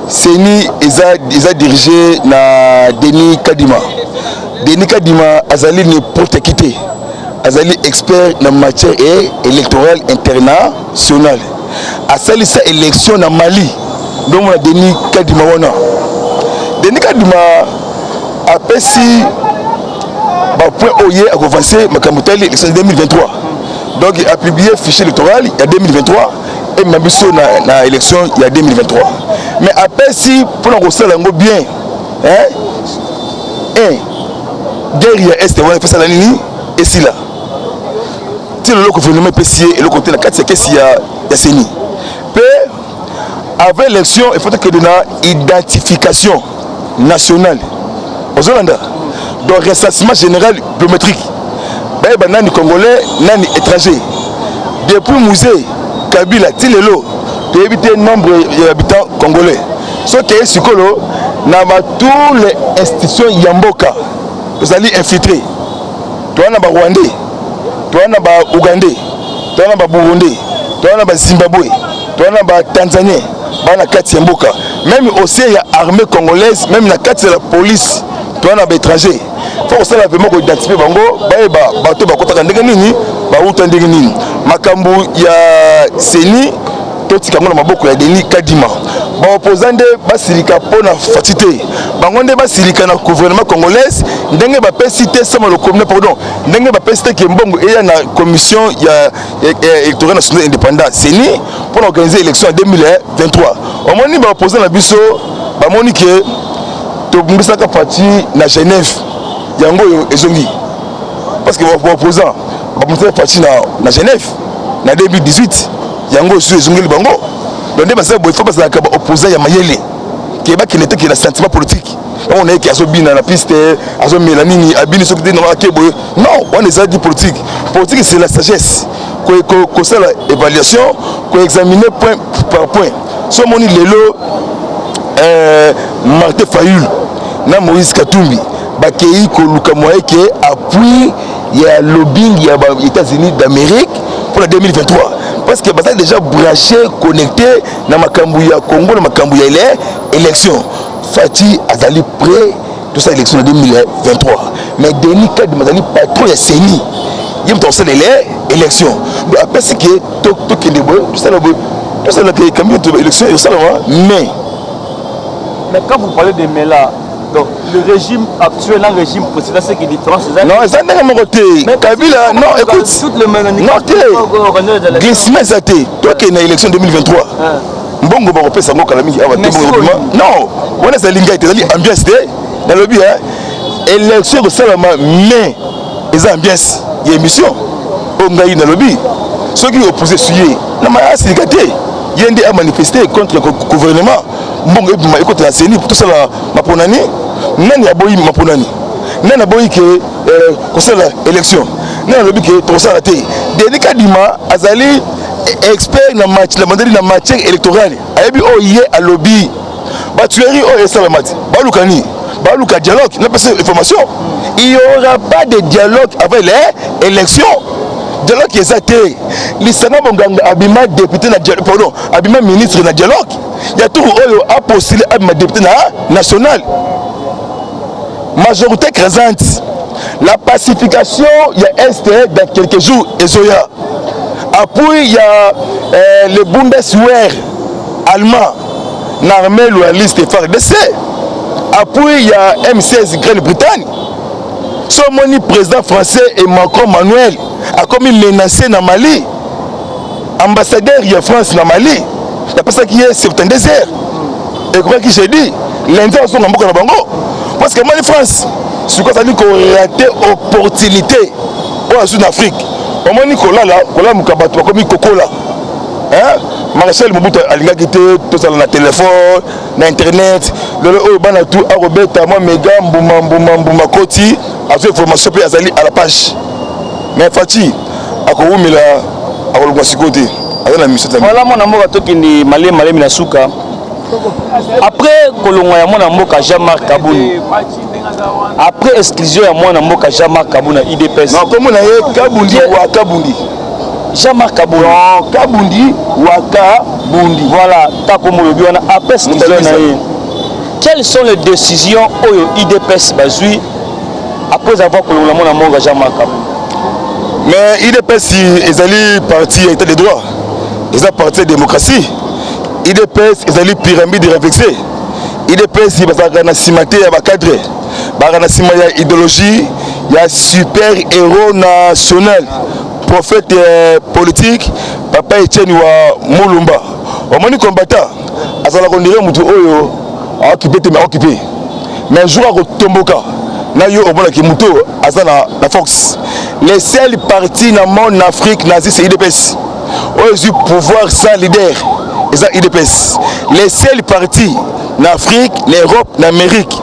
CENI ils a dirigé na Denis Kadima. Denis Kadima azali n'importe qui azali expert na matière électorale internationale. Asali sa élection na Mali donc on a Denis Kadima wana. Denis Kadima a pesi ba point oye a avancer makamutali élection 2023. Donc il a publié fichier électoral il y a 2023 et Mabiso na élection il y a 2023. Mais après si pour nous resserrer lango bien guerre est on fait ça la nini et si là si le gouvernement pessier et le côté la 4 c'est qu'il y a CENI. Puis avec l'élection il faut que donner identification nationale aux Hollandais donc recensement général biométrique ben nani congolais nani étranger depuis musée Kabila tilelo pour éviter le nombre d'habitants congolais ce qui est sikolo na ba tous les institutions yamboka vous allez infiltrer toi na ba rwandais toi na ba ougandais toi na ba burundais toi na ba zimbabwe toi na ba tanzanien ba na kati yamboka même aussi il y a armée congolaise même na kati la police toi na ba étranger faut ça la vraiment identifier bango ba bato ba kotaka ndenge nini ba uta ndenge nini makambu ya CENI toti kango na maboko ya Denis Kadima ba opposant basilika pona fatité bango nde basilika na gouvernement congolaise ndenge ba pesité sama le communauté pardon ndenge ba pesité ke mbongo eya na commission ya électorale nationale indépendante CENI pour organiser l'élection en 2023 au moni ba opposant na biso ba moni ke to mbisaka parti na Genève yango ezongi parce que ba opposant ba monter parti na Genève na 2018 yango sur ezongi bango donc il faut pas que les opposants ya mayele qui est qui n'était que le sentiment politique on est qui a sobina la piste a so melanini abini so que non on est dit politique c'est la sagesse que c'est l'évaluation que examiner point par point so moni lelo Martin Fayulu na Moïse Katumbi bakei ko luka moye ke appui ya lobbying ya États-Unis d'Amérique pour la 2023 parce que ça déjà branché connecté dans makambu ya Congo na makambu ya élection Fati azali prêt tout ça élection de 2023 mais Denis Kadima azali patron ya CENI yim to sele élection donc après ce que to kende boy tout ça la que cambio de élection et ça mais quand vous parlez de Mela donc le régime actuel un régime précédent c'est qui est différent non ça n'est pas mon côté Kabila non écoute non glissement ça toi qui est dans l'élection 2023 mbongo ba kopesa ngo kala mingi awa tembo non on est linga était ambiance dans le but élection de salama mais les ambiance y émission on gagne dans le but ceux qui opposent suyer na ma asikaté yende a manifester contre le gouvernement mbongo e côté la CENI pour tout ça ma ponani nani aboyi ma ponani nani aboyi que concernant l'élection nani le but que tout ça raté Denis Kadima azali expert na match la mandali na matière électorale ayebi oye à lobby ba tuerie o salamati ba lukani ba luka dialogue na pas information il y aura pas de dialogue avec les élections dialogue qui est athée lisanga bonganga abima député na dialogue pardon abima ministre na dialogue il y a tout oyo a postulé abima député na national majorité écrasante la pacification il y a est dans quelques jours ezoya après il y a le Bundeswehr allemand l'armée loyaliste FARDC après il y a M16 Grande-Bretagne son moni président français et Macron Manuel a comme menacé na Mali ambassadeur de France na Mali d'après ça qui est c'est un désert et quoi que j'ai dit l'Indien sont en na bango parce que Mali France c'est quoi ça dit qu'on raté opportunité en Sud-Afrique au moins Nicolas là voilà mukabato comme Cocola hein Marcel Mobutu alingaki te tout ça na téléphone na internet le bana tout a Roberta moi méga mbuma koti azo information pe azali à la page mais Fati akoumela akolwa sikote azana mission voilà mon amour atokindi malé na suka après kolongwa ya mwana mboka Jean-Marc Kabouni après exclusion ya mwana mboka Jean-Marc Kabouni IDPS non comme na ye Kabundi wa Kabundi Jean-Marc Kabundi. Non, Kabundi Waka Bundi. Voilà, quelles sont les décisions au IDPS Bazui après avoir colonné mon Jean-Marc Kabundi? Mais IDPS est parti état de droit. Ils ont parti de démocratie. IDPS est pyramide réflexée. IDPS est cimenté à cadre. Il y a idéologie, il y a super héros national, prophète politique, Papa Etienne wa Mulumba. Au moment combattant, azala kondire mutu oyo occupé te mais occupé. Mais un jour à Tomboka, na yo obona ki mutu azana la Fox. Les seuls partis dans le monde Afrique nazi c'est IDPS. Oyo pouvoir sans leader, c'est IDPS. Les seuls partis en Afrique, l'Europe, l'Amérique,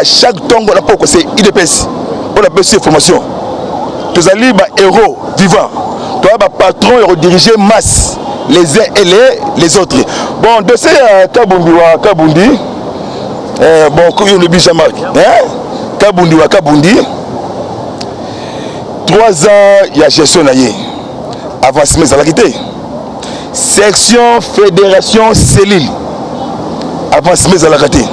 chaque tongo c'est IDPS. On appelle ces formations. Tous les héros vivants. Tu as patron et diriger masse, les uns et les autres. Bon, de ces Kabundi, bon, comme on le dit Jean-Marc, Kabundi, 3 ans, il y a gestion naïe. Avancement à la quitté. Section, fédération, cellule. Avancement à la quitté.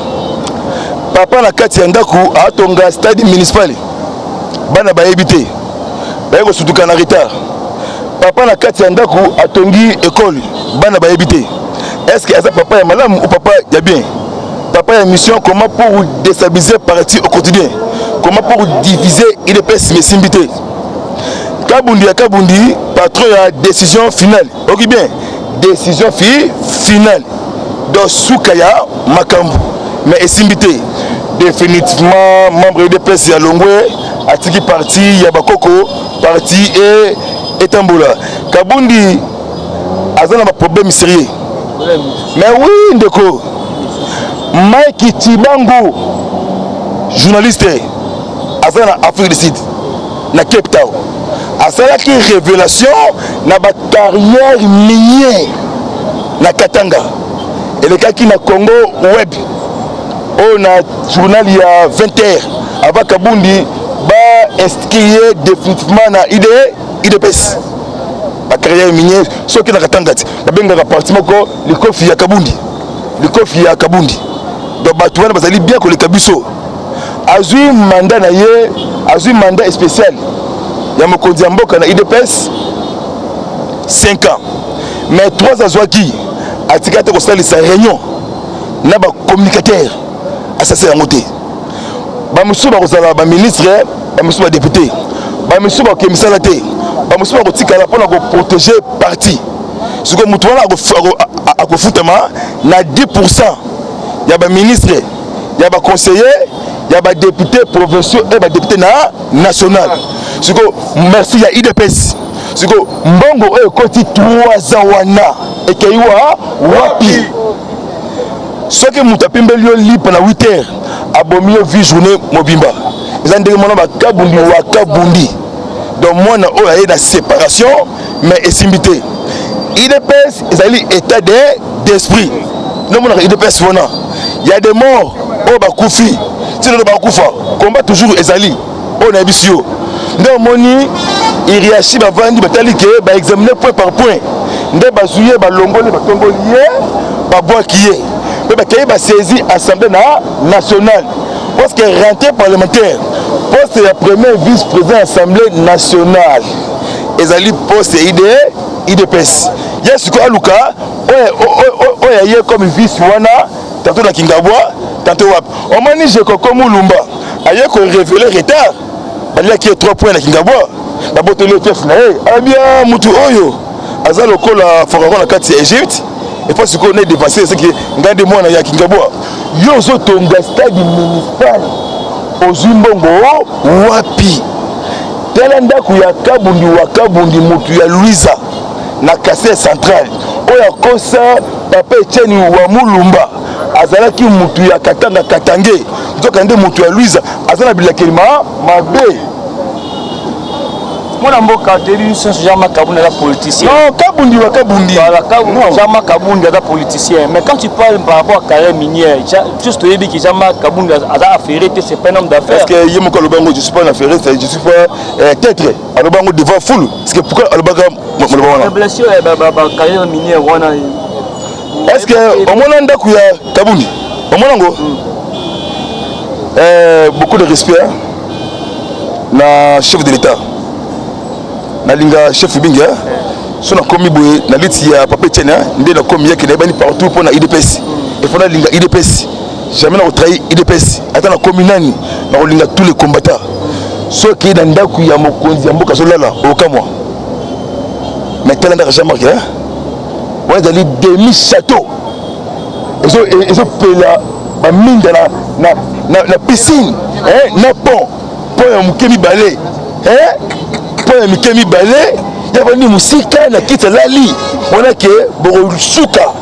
Papa na kati yandaku atonga stade municipal. Bana ba habité. Ba ko sutuka na retard. Papa na kati yandaku atongi école. Bana ba habité. Est-ce que ça papa ya malamu ou papa ya bien? Papa a une mission comment pour déstabiliser parti au quotidien. Comment pour diviser IDPS mais simbité. Kabundi, patron a décision finale. Ok bien, décision finale. Donc Soukaya Makambu. Mais esimbité. Définitivement, membre de l'IDPS à Longwe, Atiki parti, Yabakoko, parti et Tamboula. Kabundi a un problème sérieux. Mais oui, Ndeko. Mike Tibango, journaliste, en Afrique du Sud, na Cape Town. A ça qui révélation na ba carrière minière na Katanga. Et le cas qui na Congo web. On a journal il y a 20h avant Kabundi ba inscrire définitivement na IDPS. La carrière minière ce qui na Katanga. La benga appartement ko le kofi ya Kabundi. Le kofi ya Kabundi. Donc Batouane bazali bien que le Kabiso. Azui mandat na ye, azui mandat spécial. Il y a mon candidat na IDPS 5 ans. Mais 3 azwaki atikate ko sali sa réunion na ba communicateur assassin à monter. Ba musu ba kozala ba ministre, ba musu ba député, ba musu ba commissaire laté, ba musu ba kotikala pona ko protéger parti. Ce que mutu wana ko futama na 10%. Il y a ba ministre, il y a ba conseiller, il y a des députés provinciaux et des députés nationaux. Merci à IDPS. Mbongo est côté 3 ans et qu'il y a wapi. Ce que nous avons fait pendant 8 heures, abomi vie journée mobimba. Ils ont demandé à Kabundi ou Kabundi. Donc moi on a eu la séparation mais esimbité. IDPS ils ont état d'esprit. Nous on IDPS vona. Il y a des morts au Bakoufi. Si le Bakoufa combat toujours ezali. On a bisio. Donc moni iriachi ba vandi batali ke ba examiner point par point. Nde bazouye ba longoli ba tongolié ba bois kié. Mais ba kay ba saisi assemblée nationale. Parce que rentrée parlementaire. Poste la premier vice-président assemblée nationale. Ezali poste IDPS. Yes ko aluka oya comme vice wana tantôt na Kingabwa tantôt wap. On mani je ko Mulumba. Aye ko révéler retard. Bala qui est 3 points na Kingabwa. La botte le chef na eh bien mutu oyo aza lokola forako na kati Égypte et parce qu'on est dépassé c'est que ngande moi na ya Kingabwa yo zo tonga stade municipal ozimbongo wapi telanda ku ya Kabundi wa Kabundi mutu ya Louisa na Kasai central oya kosa papa Etienne wa Mulumba azalaki mutu ya Katanga Katange nzoka nde mutu ya Louisa azala bilakelima mabe Moi, mboka teli c'est Jean-Marc Kabounda la politicien. Non, Kabundi wa Kabundi. Voilà, Jean-Marc Kabounda la politicien. Mais quand tu parles par rapport à carrière minière, juste au début que Jean-Marc Kabounda a affairé, c'est pas un homme d'affaires. Parce que Yemo Kalobango, je suis pas un affairé, je suis pas tête. Alobango devant foule. Parce que pourquoi Alobango la blessure carrière minière wana. Est-ce que au moins ndaku ya Kabundi? Au moins ngo beaucoup de respect na chef de l'État. Na linga chef Binga. So na komi boye na liti ya papa Tiena, ndé na komi yake na bani partout pour na IDPS. Il faut na linga IDPS. Jamais na trahi IDPS. Ata na komi nani na linga tous les combattants. So ki na ndaku ya mokonzi ya mboka solala okamwa. Mais tel anda jamais marqué hein. Ouais dans les demi château. Ils ont pela ba mine na piscine hein na pont ya mukemi balé hein pont ya mukemi balé ya bani musika na kita lali on a que borusuka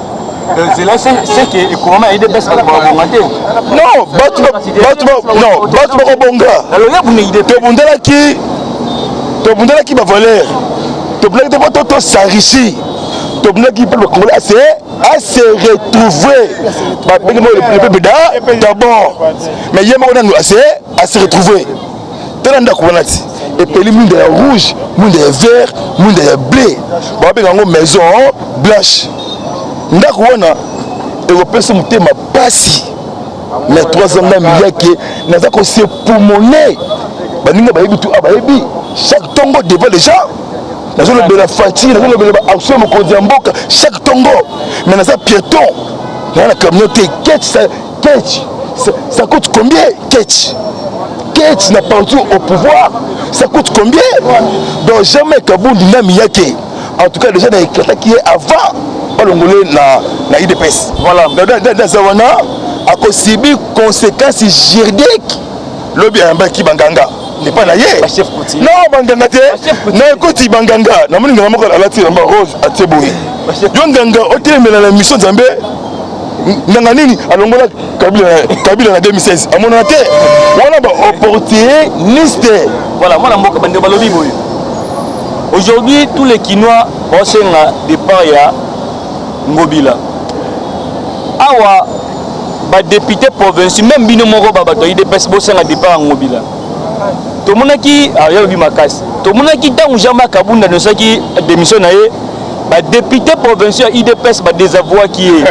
c'est là c'est que comment il est best pour augmenter non batu bonga alors là vous n'idée to bundala ki ba valeur to blague to s'enrichir to blague qui peut le Congolais à se retrouver le peuple d'abord mais il y a à se retrouver tellement d'accordati et puis le monde est rouge monde est vert monde est bleu ba benga ngo maison blanche ndako wana européen se muté ma pasi mais 3 ans na miyake naza ko se pulmoner baninga ba yebi tout abayebi chaque tongo devant les gens nazo le bela fatigue nazo le bela action mokonzi ya mboka chaque tongo mais naza piéton na communauté ketch ça coûte combien ketch n'a pas au pouvoir ça coûte combien donc jamais Kabundi na miyake en tout cas déjà dans l'éclat qui est avant pas l'ongolais na IDPS voilà dans zawana a possible conséquences juridiques lobby un baki banganga n'est pas naïe non banganga te na koti banganga na moni ngama ko alati na rose ateboyi yo nganga otemela la mission Nzambe nganga nini alongola Kabila na 2016 amona te wana ba opportuniste voilà moi na mboka bande balobi boyo aujourd'hui tous les Kinois ont senga départ ya Ngobila awa ba député provincial même bino moko ba bato IDPS bo senga départ Ngobila to monaki ya bi makasi to monaki tangu Jean-Marc Kabounda no saki démission na ye ba député provincial IDPS ba désavouer qui est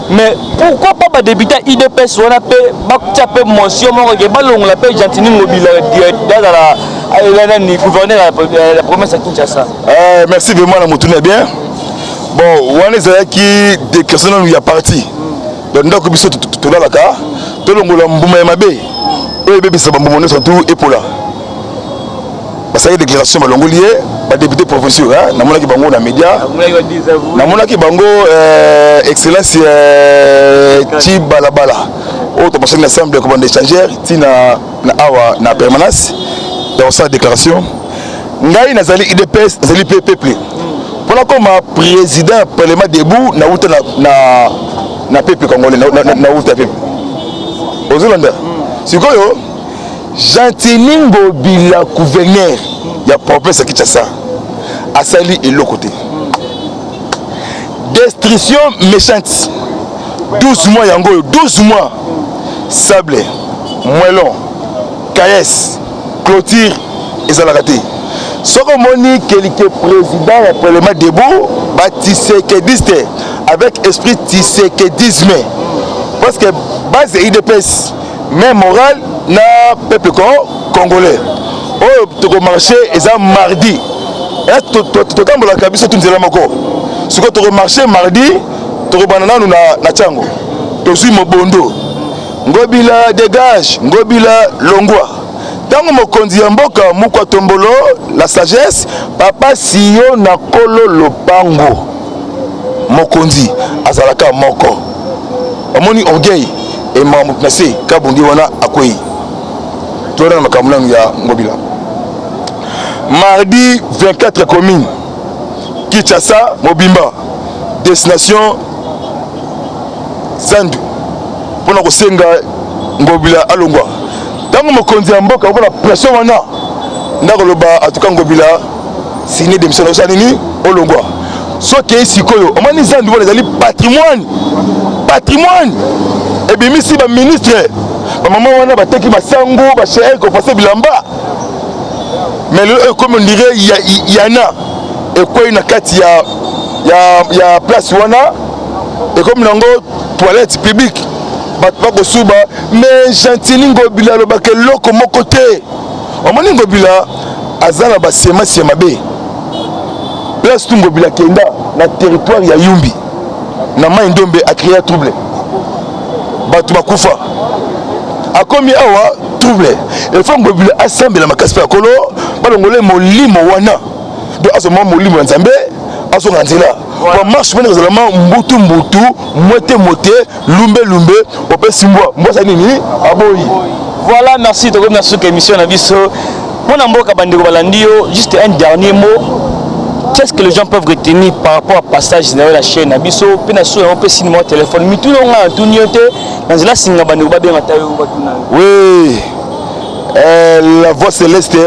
mais pourquoi pas ba député IDPS wana pe ba tchape motion moko ke balongo la pe Gentini Ngobila dans la gouverneur la promesse à Kinshasa. Merci vraiment la motuna bien. Bon, wana ezaki des questions il y a parti. Donc ndako biso to la ka to longola mbuma ya mabe. Et bébé ça mbuma surtout epola. Parce que déclaration balongolié ba député provincial hein na mona ki bango na média. Na mona ki bango excellence ti balabala. Autre personne l'assemblée comme d'échangeur ti na awa na permanence. Dans sa déclaration ngai nazali IDPS nazali peuple pour comme président parlement debout na uta na peuple congolais na uta peuple ozolanda sikoyo Gentini Ngobila gouverneur ya province Kinshasa asali eloko te destruction méchante 12 mois yango 12 mois sable moellon caisse clôture et la raté. Ce que moni quelques présidents du parlement debout, Tshisekidiste avec esprit Tshisekidisme. Parce que base IDPS, même moral na peuple congolais. Oh, tu marché et ça mardi. Tu as la cabine tout le monde. Ce que tu marché mardi, tu as banana na Tchango. Tu suis Mobondo. Ngobila dégage, Ngobila longwa. Tango mokonzi ya mboka mukwa tombolo la sagesse papa siyo na kolo lopango mokonzi azalaka moko amoni orgueil et mamutu na se Kabundi wana akwei tona na makamulano ya Ngobila mardi 24 communes Kinshasa Mobimba destination Zandu pona kosenga Ngobila alongwa tango mokonzi ya mboka okola pression wana ndakoloba atuka ngobila signé démission na nini olongwa soki sikoyo omani zandu wana ezali patrimoine ebimisi ba ministre ba mama wana bateki masango ba chéri ko passer bilamba mais le comme on dirait yana ekwei na kati ya place wana et comme nango toilette publique bato bakosuba mais Gentili Ngobila alobaka eloko moko te omoni Ngobila aza na basemasi ya mabe place tu Ngobila kenda na territoire ya Yumbi na mai ndombe akria trouble bato bakufa akomi awa trouble il faut Ngobila assemble makasi pa kolo balongole molimo wana de asoma molimo nzambe asonga nzela kwa marche mwana zalama mbutu mwete lumbe opesi mbwa nini aboyi. Voilà, merci de revenir sur l'émission Nabiso. Mon amboka bandeko balandio, juste un dernier mot. Qu'est-ce que les gens peuvent retenir par rapport au passage de la chaîne Nabiso? Penaso on peut signer mon téléphone. Mais tout le monde a tout nioté. Dans la singa bandeko ba benga tayo batuna. Oui. La voix céleste.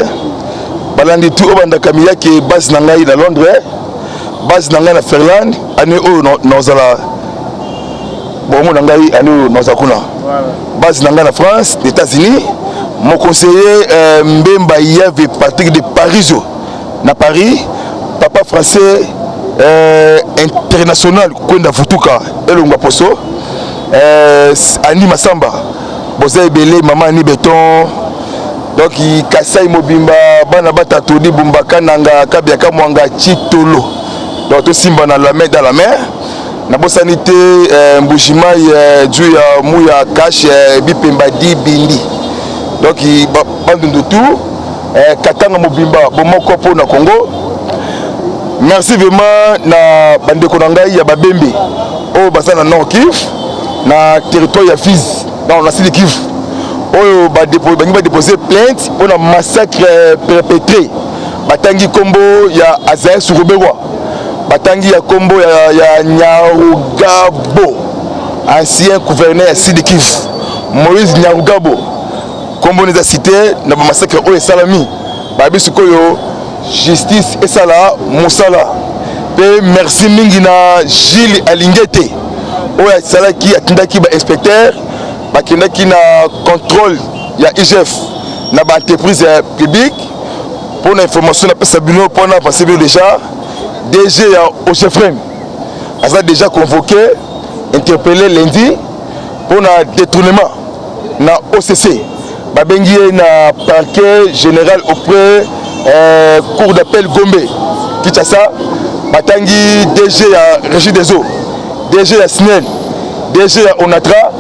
Balandi tout obanda kamia qui base na ngai na Londres. Base na ngai na Finlande, année o nozala bon na ngai année nozakuna. Base na ngai na France, les États-Unis. Mon conseiller Mbemba Yave Patrick de Paris na Paris, papa français international kwenda futuka elongwa poso. Ani Masamba, Boza Ebele, maman Ani Béton. Donc il Kasai Mobimba, bana bata todi bumbaka nanga kabiaka mwanga chitolo. Donc tout simba na la main dans la main. Na bosanité mbujima ya muya cash bipemba di bindi. Donc il bandundu tout katanga mobimba bomoko po na Congo. Merci vraiment na bandeko na ngai ya babembe. O basana Nord Kivu na territoire ya Fizi dans la Sud Kivu. Oyo ba déposer plainte pour un massacre perpétré. Batangi kombo ya Azaï Souroubewa. Batangi ya kombo ya Nyarugabo, ancien gouverneur ya Sud Kivu. Moïse Nyarugabo. Kombo neza cité na ba massacre oyo salami. Babi sikoyo justice esala musala. Pe merci mingi na Gilles Alingete. Oyo salaki atindaki ba inspecteur bakendaki na contrôle ya IGF na ba entreprise publique pour l'information na pesa bino pour na passer déjà DG ya Ochefrem a déjà convoqué interpellé lundi pour na détournement na OCC babengi na parquet général auprès cour d'appel Gombe Kinshasa batangi DG ya Régie des eaux DG ya SNEL DG ya Onatra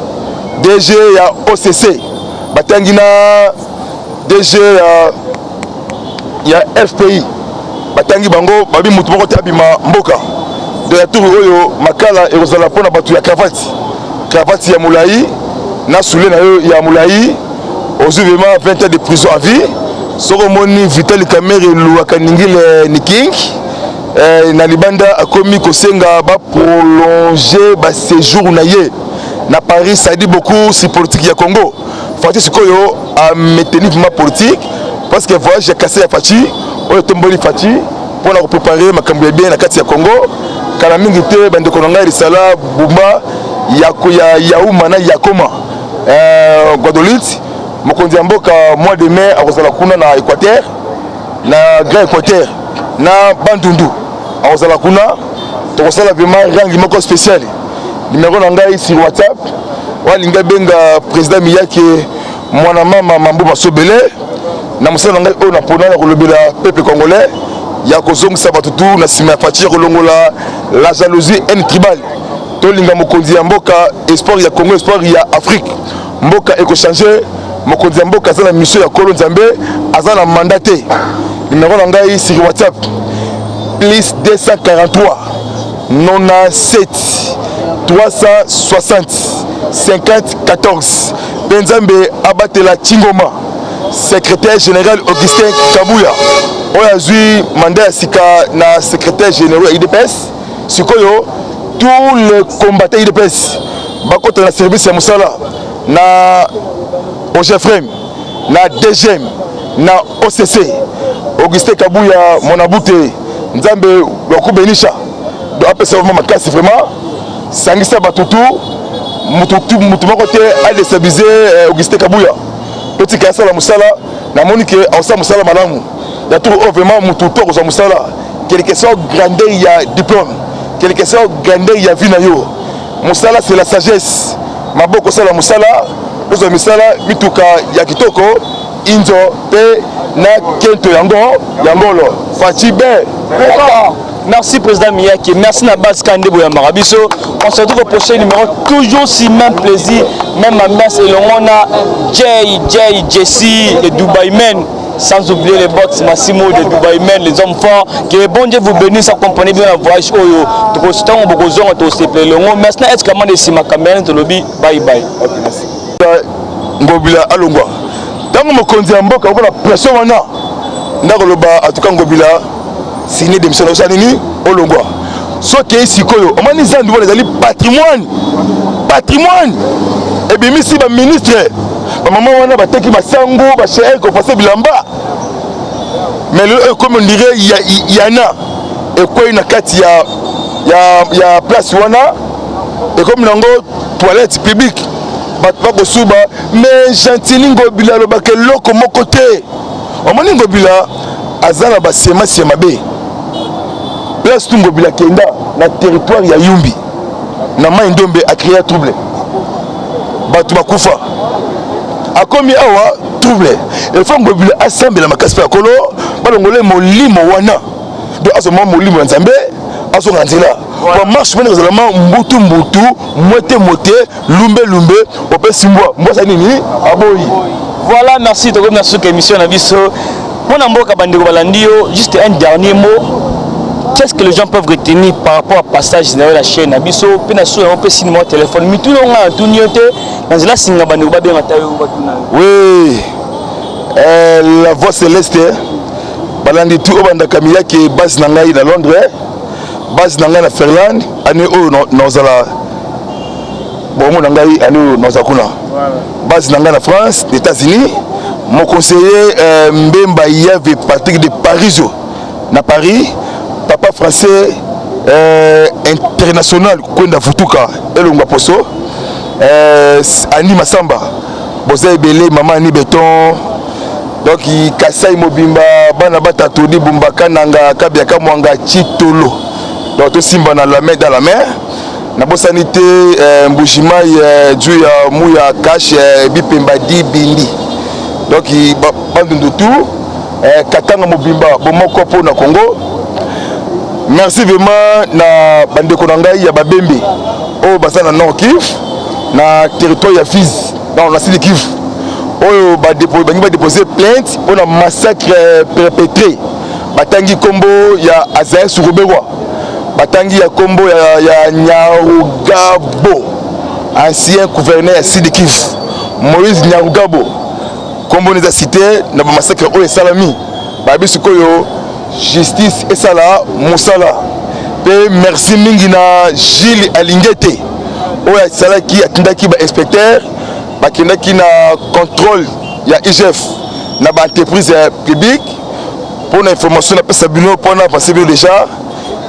DG ya OCC batangi na DG ya FPI batangi bango babi mutu moko tabima mboka de la tour oyo makala ekozala pona batu ya cravate ya mulai na soule na yo ya mulai ozuvema 20 ans de prison à vie soko moni Vital Kamerhe luaka ningile niking na libanda akomi kosenga ba prolonger ba séjour na ye na Paris. Ça dit beaucoup sur politique ya Congo. Fati sikoyo a maintenir ma politique parce que voyage j'ai cassé ya Fati oyo tomboli Fati pour la préparer makambo ya bien na kati ya Congo kala mingi te bande konanga risala bumba ya umana ya koma Guadeloupe mokonzi ya mboka mois de mai akozala kuna na Équateur na Grand Équateur na Bandundu akozala kuna tokosala vraiment rangi moko spécial. Numéro nangai sur WhatsApp walinga benga président Miyake mwana mama mambo masobele na musala nangai o na pona na kolobela peuple congolais ya kozongisa batutu na sima Fati kolongola la jalousie en tribal to linga mokonzi ya mboka espoir ya Congo espoir ya Afrique mboka eko changer mokonzi ya mboka za na mission ya Kolo Nzambe aza na mandaté. Numéro nangai sur WhatsApp plus 243 97 360 50 14. Benzambe Abatela Chingoma, secrétaire général Augustin Kabuya. Oyazui mandat sika na secrétaire général IDPS. Sikoyo tous les combattants IDPS bakota na service ya musala na OGFREM na DGM na OCC Augustin Kabuya Monabute Nzambe Wakubenisha do apesa vraiment makasi vraiment sangisa batutu mutu makote a déstabiliser Augustin Kabuya petit kasa la musala na monique awsa musala malamu ya tout vraiment mutu to ko musala quelque soit grandeur ya diplôme quelque soit grandeur ya vie na yo musala c'est la sagesse maboko sala musala ozo misala mituka ya kitoko inzo pe na kento yangolo Fatibe. Merci président Miyake, merci na base Kandebo ya Marabiso. On se retrouve au prochain numéro, toujours si même plaisir, même ambiance et le monde a Jessie, les Dubaï Men, sans oublier les box Massimo de Dubaï Men, les hommes forts. Que bon Dieu vous bénisse, accompagnez bien le voyage Oyo. Tout le temps, on vous a tous les plaies. Le monde, merci. Est-ce que je suis ma caméra de lobby? Bye bye. Ngobila Alongwa. Tant que je conduis en boca, on a la pression maintenant. Ndakoloba en tout cas Ngobila signé démission na Sanini Olongwa. So que sikoyo, on m'a dit ça devant les alliés patrimoine. Et bien ici ba ministre, ba maman wana ba teki masango, ba chéri ko passer bilamba. Mais le comme on dirait il y en a et quoi une kati ya place wana et comme nango toilette publique. Batba ko suba mais Gentili Ngobila lo ba ke loko moko te. On m'a dit Ngobila azala ba sema be. Place tout Ngobila kenda na territoire ya Yumbi. Na mai ndombe a créé trouble. Batu bakufa. Akomi awa trouble. Et faut Ngobila assemble la makaspa kolo balongole molimo wana. Do aso mo molimo nzambe aso nganzela. Kwa marche mena zalama mbutu mote lumbe opé simbo mbosa nini aboyi. Voilà, merci de revenir sur l'émission Nabiso. Mon amour Kabandego Balandio, juste un dernier mot. Qu'est-ce que les gens peuvent retenir par rapport au passage de la chaîne Nabiso? Penasso on peut signer mon téléphone. Mais tout le monde a tout nioté. Dans la singa Bandego Babé oui. La voix céleste. Balandi tout au banda Camilla qui est base nangai à Londres. Base nangai à Ferland. Année où nous allons. Bon, mon nangai année où nous allons. Base nangai en France, les États-Unis. Mon conseiller Mbemba Yave Patrick de Paris, na Paris, papa français international Kwenda Futuka Elonga Poso, Ani Masamba, Bozaï Belé, Maman Ani Béton, donc il Kassai Mobimba, Banabata Todi Bumbaka Nanga, Kabiaka Mwanga Chitolo, donc tout Simba dans la mer. Na bosanité Mbujimai Djuya Mouya Kash Bipembadi Bindi. Donc il va de tout Katanga Mobimba Bomoko pour na Congo. Merci vraiment na bande konangai ya Babembe au bassin na Nord Kivu na territoire ya Fizi dans la Sud Kivu. Oh ba déposer plainte pour un massacre perpétré. Batangi Kombo ya Azaï Souroubewa. Batangi ya Kombo ya Nyarugabo, ancien gouverneur ya Sud Kivu. Moïse Nyarugabo. Kombo neza cité na ba massacre o Salami. Babi sikoyo justice et sala musala. Pe merci mingi na Gilles Alingete. O ya sala ki atindaki ba inspecteur, ba kindaki na contrôle ya IGF na ba entreprise publique. Pour l'information na pesa bino pour na passer déjà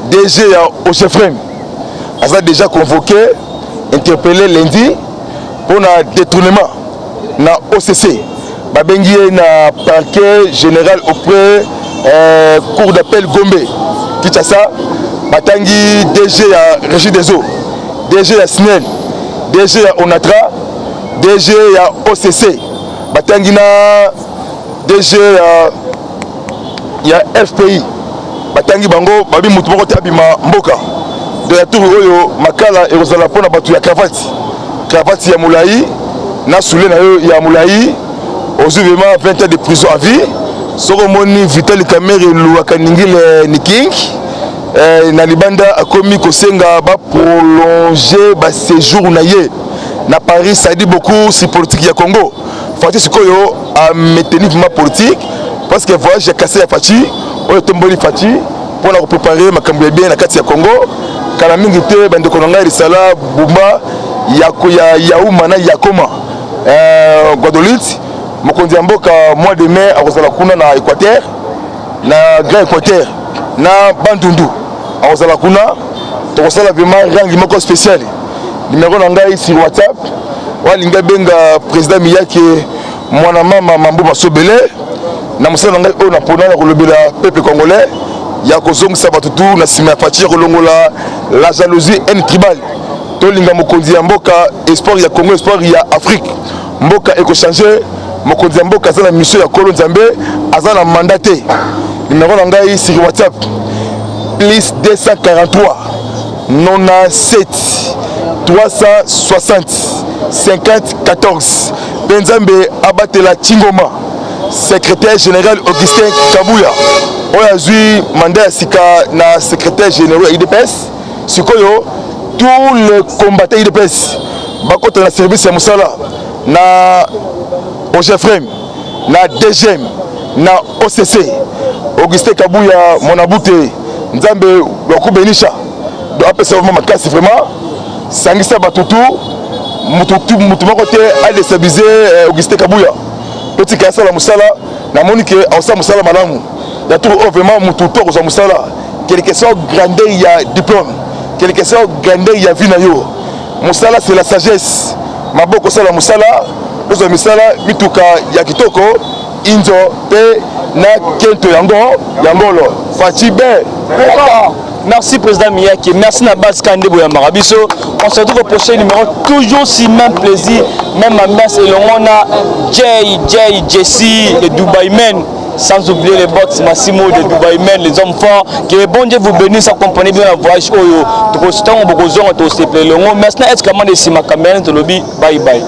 DG ya Ochefrem. A déjà convoqué, interpellé lundi pour un détournement na OCC. Babengi na parquet général auprès cour d'appel Gombe. Kinshasa, batangi DG ya Régie des eaux, DG ya SNEL, DG ya Onatra, DG ya OCC. Batangi na DG ya FPI. Batangi bango babi mutu moko tabima mboka. De la tour oyo makala et rozala pona batu ya cravate ya Moulaï na soulé na yo ya Moulaï. Aujourd'hui vraiment 20 ans de prison à vie. Soromoni Vital Kamere Louaka Ningile Niking. Na libanda a commis kosenga ba prolonger ba séjour na ye. Na Paris ça dit beaucoup sur politique ya Congo. Fati sikoyo a maintenir ma politique parce que voyage j'ai cassé la Fati, on est tombé Fati pour la préparer ma cambie bien na kati ya Congo. Kala mingi te bande konanga risala bumba ya yauma na yakoma. Guadeloupe mokondi mboka mois de mai a kozala kuna na Équateur na Grand Équateur na Bandundu akozala kuna tokosala vraiment rangi moko spécial numéro na ngai sur WhatsApp walinga benga président Miyake mwana mama Mambo Masobele na mosala ngai oyo na pona ya kolobela peuple congolais ya kozongisa bato tu na sima ya parti ya kolongola la jalousie haine tribale tolinga mokonzi ya mboka espoir ya Congo espoir ya Afrique mboka ekochange mokonzi ya mboka aza na mission ya kolo nzambe aza na mandat te numéro na ngai sur WhatsApp plus 243 97 360 50 14 Benzambe abatela Chingoma secrétaire général Augustin Kabuya oyo azwi mandat ya sika na secrétaire général ya IDPS sikoyo tous les combattants IDPS bakota na service ya musala na OGFREM na DGM na OCC Augustin Kabuya monabute nzambe wakubenisha do apesa vraiment makasi vraiment sangisa batutu mutu moko te a déstabiliser Augustin Kabuya petit kasa la musala na monique awsa musala malamu ya tout vraiment mutu to ko musala quelque chose grandeur ya diplôme quelque chose grandeur ya vie na yo musala c'est la sagesse maboko sala musala ozo misala bituka ya kitoko inzo pe na kento yangolo Fachibe. Merci président Miyake, merci na base Kandebo ya Marabiso. On se retrouve au prochain numéro, toujours si même plaisir, même à Mess et Longona, Jessie, les Dubaï Men, sans oublier les box Massimo de Dubaï Men, les hommes forts. Que le bon Dieu vous bénisse, accompagnez bien la voyage Oyo. Tout le temps, on vous remercie. Merci na est-ce que de Sima Cameroun, bye bye.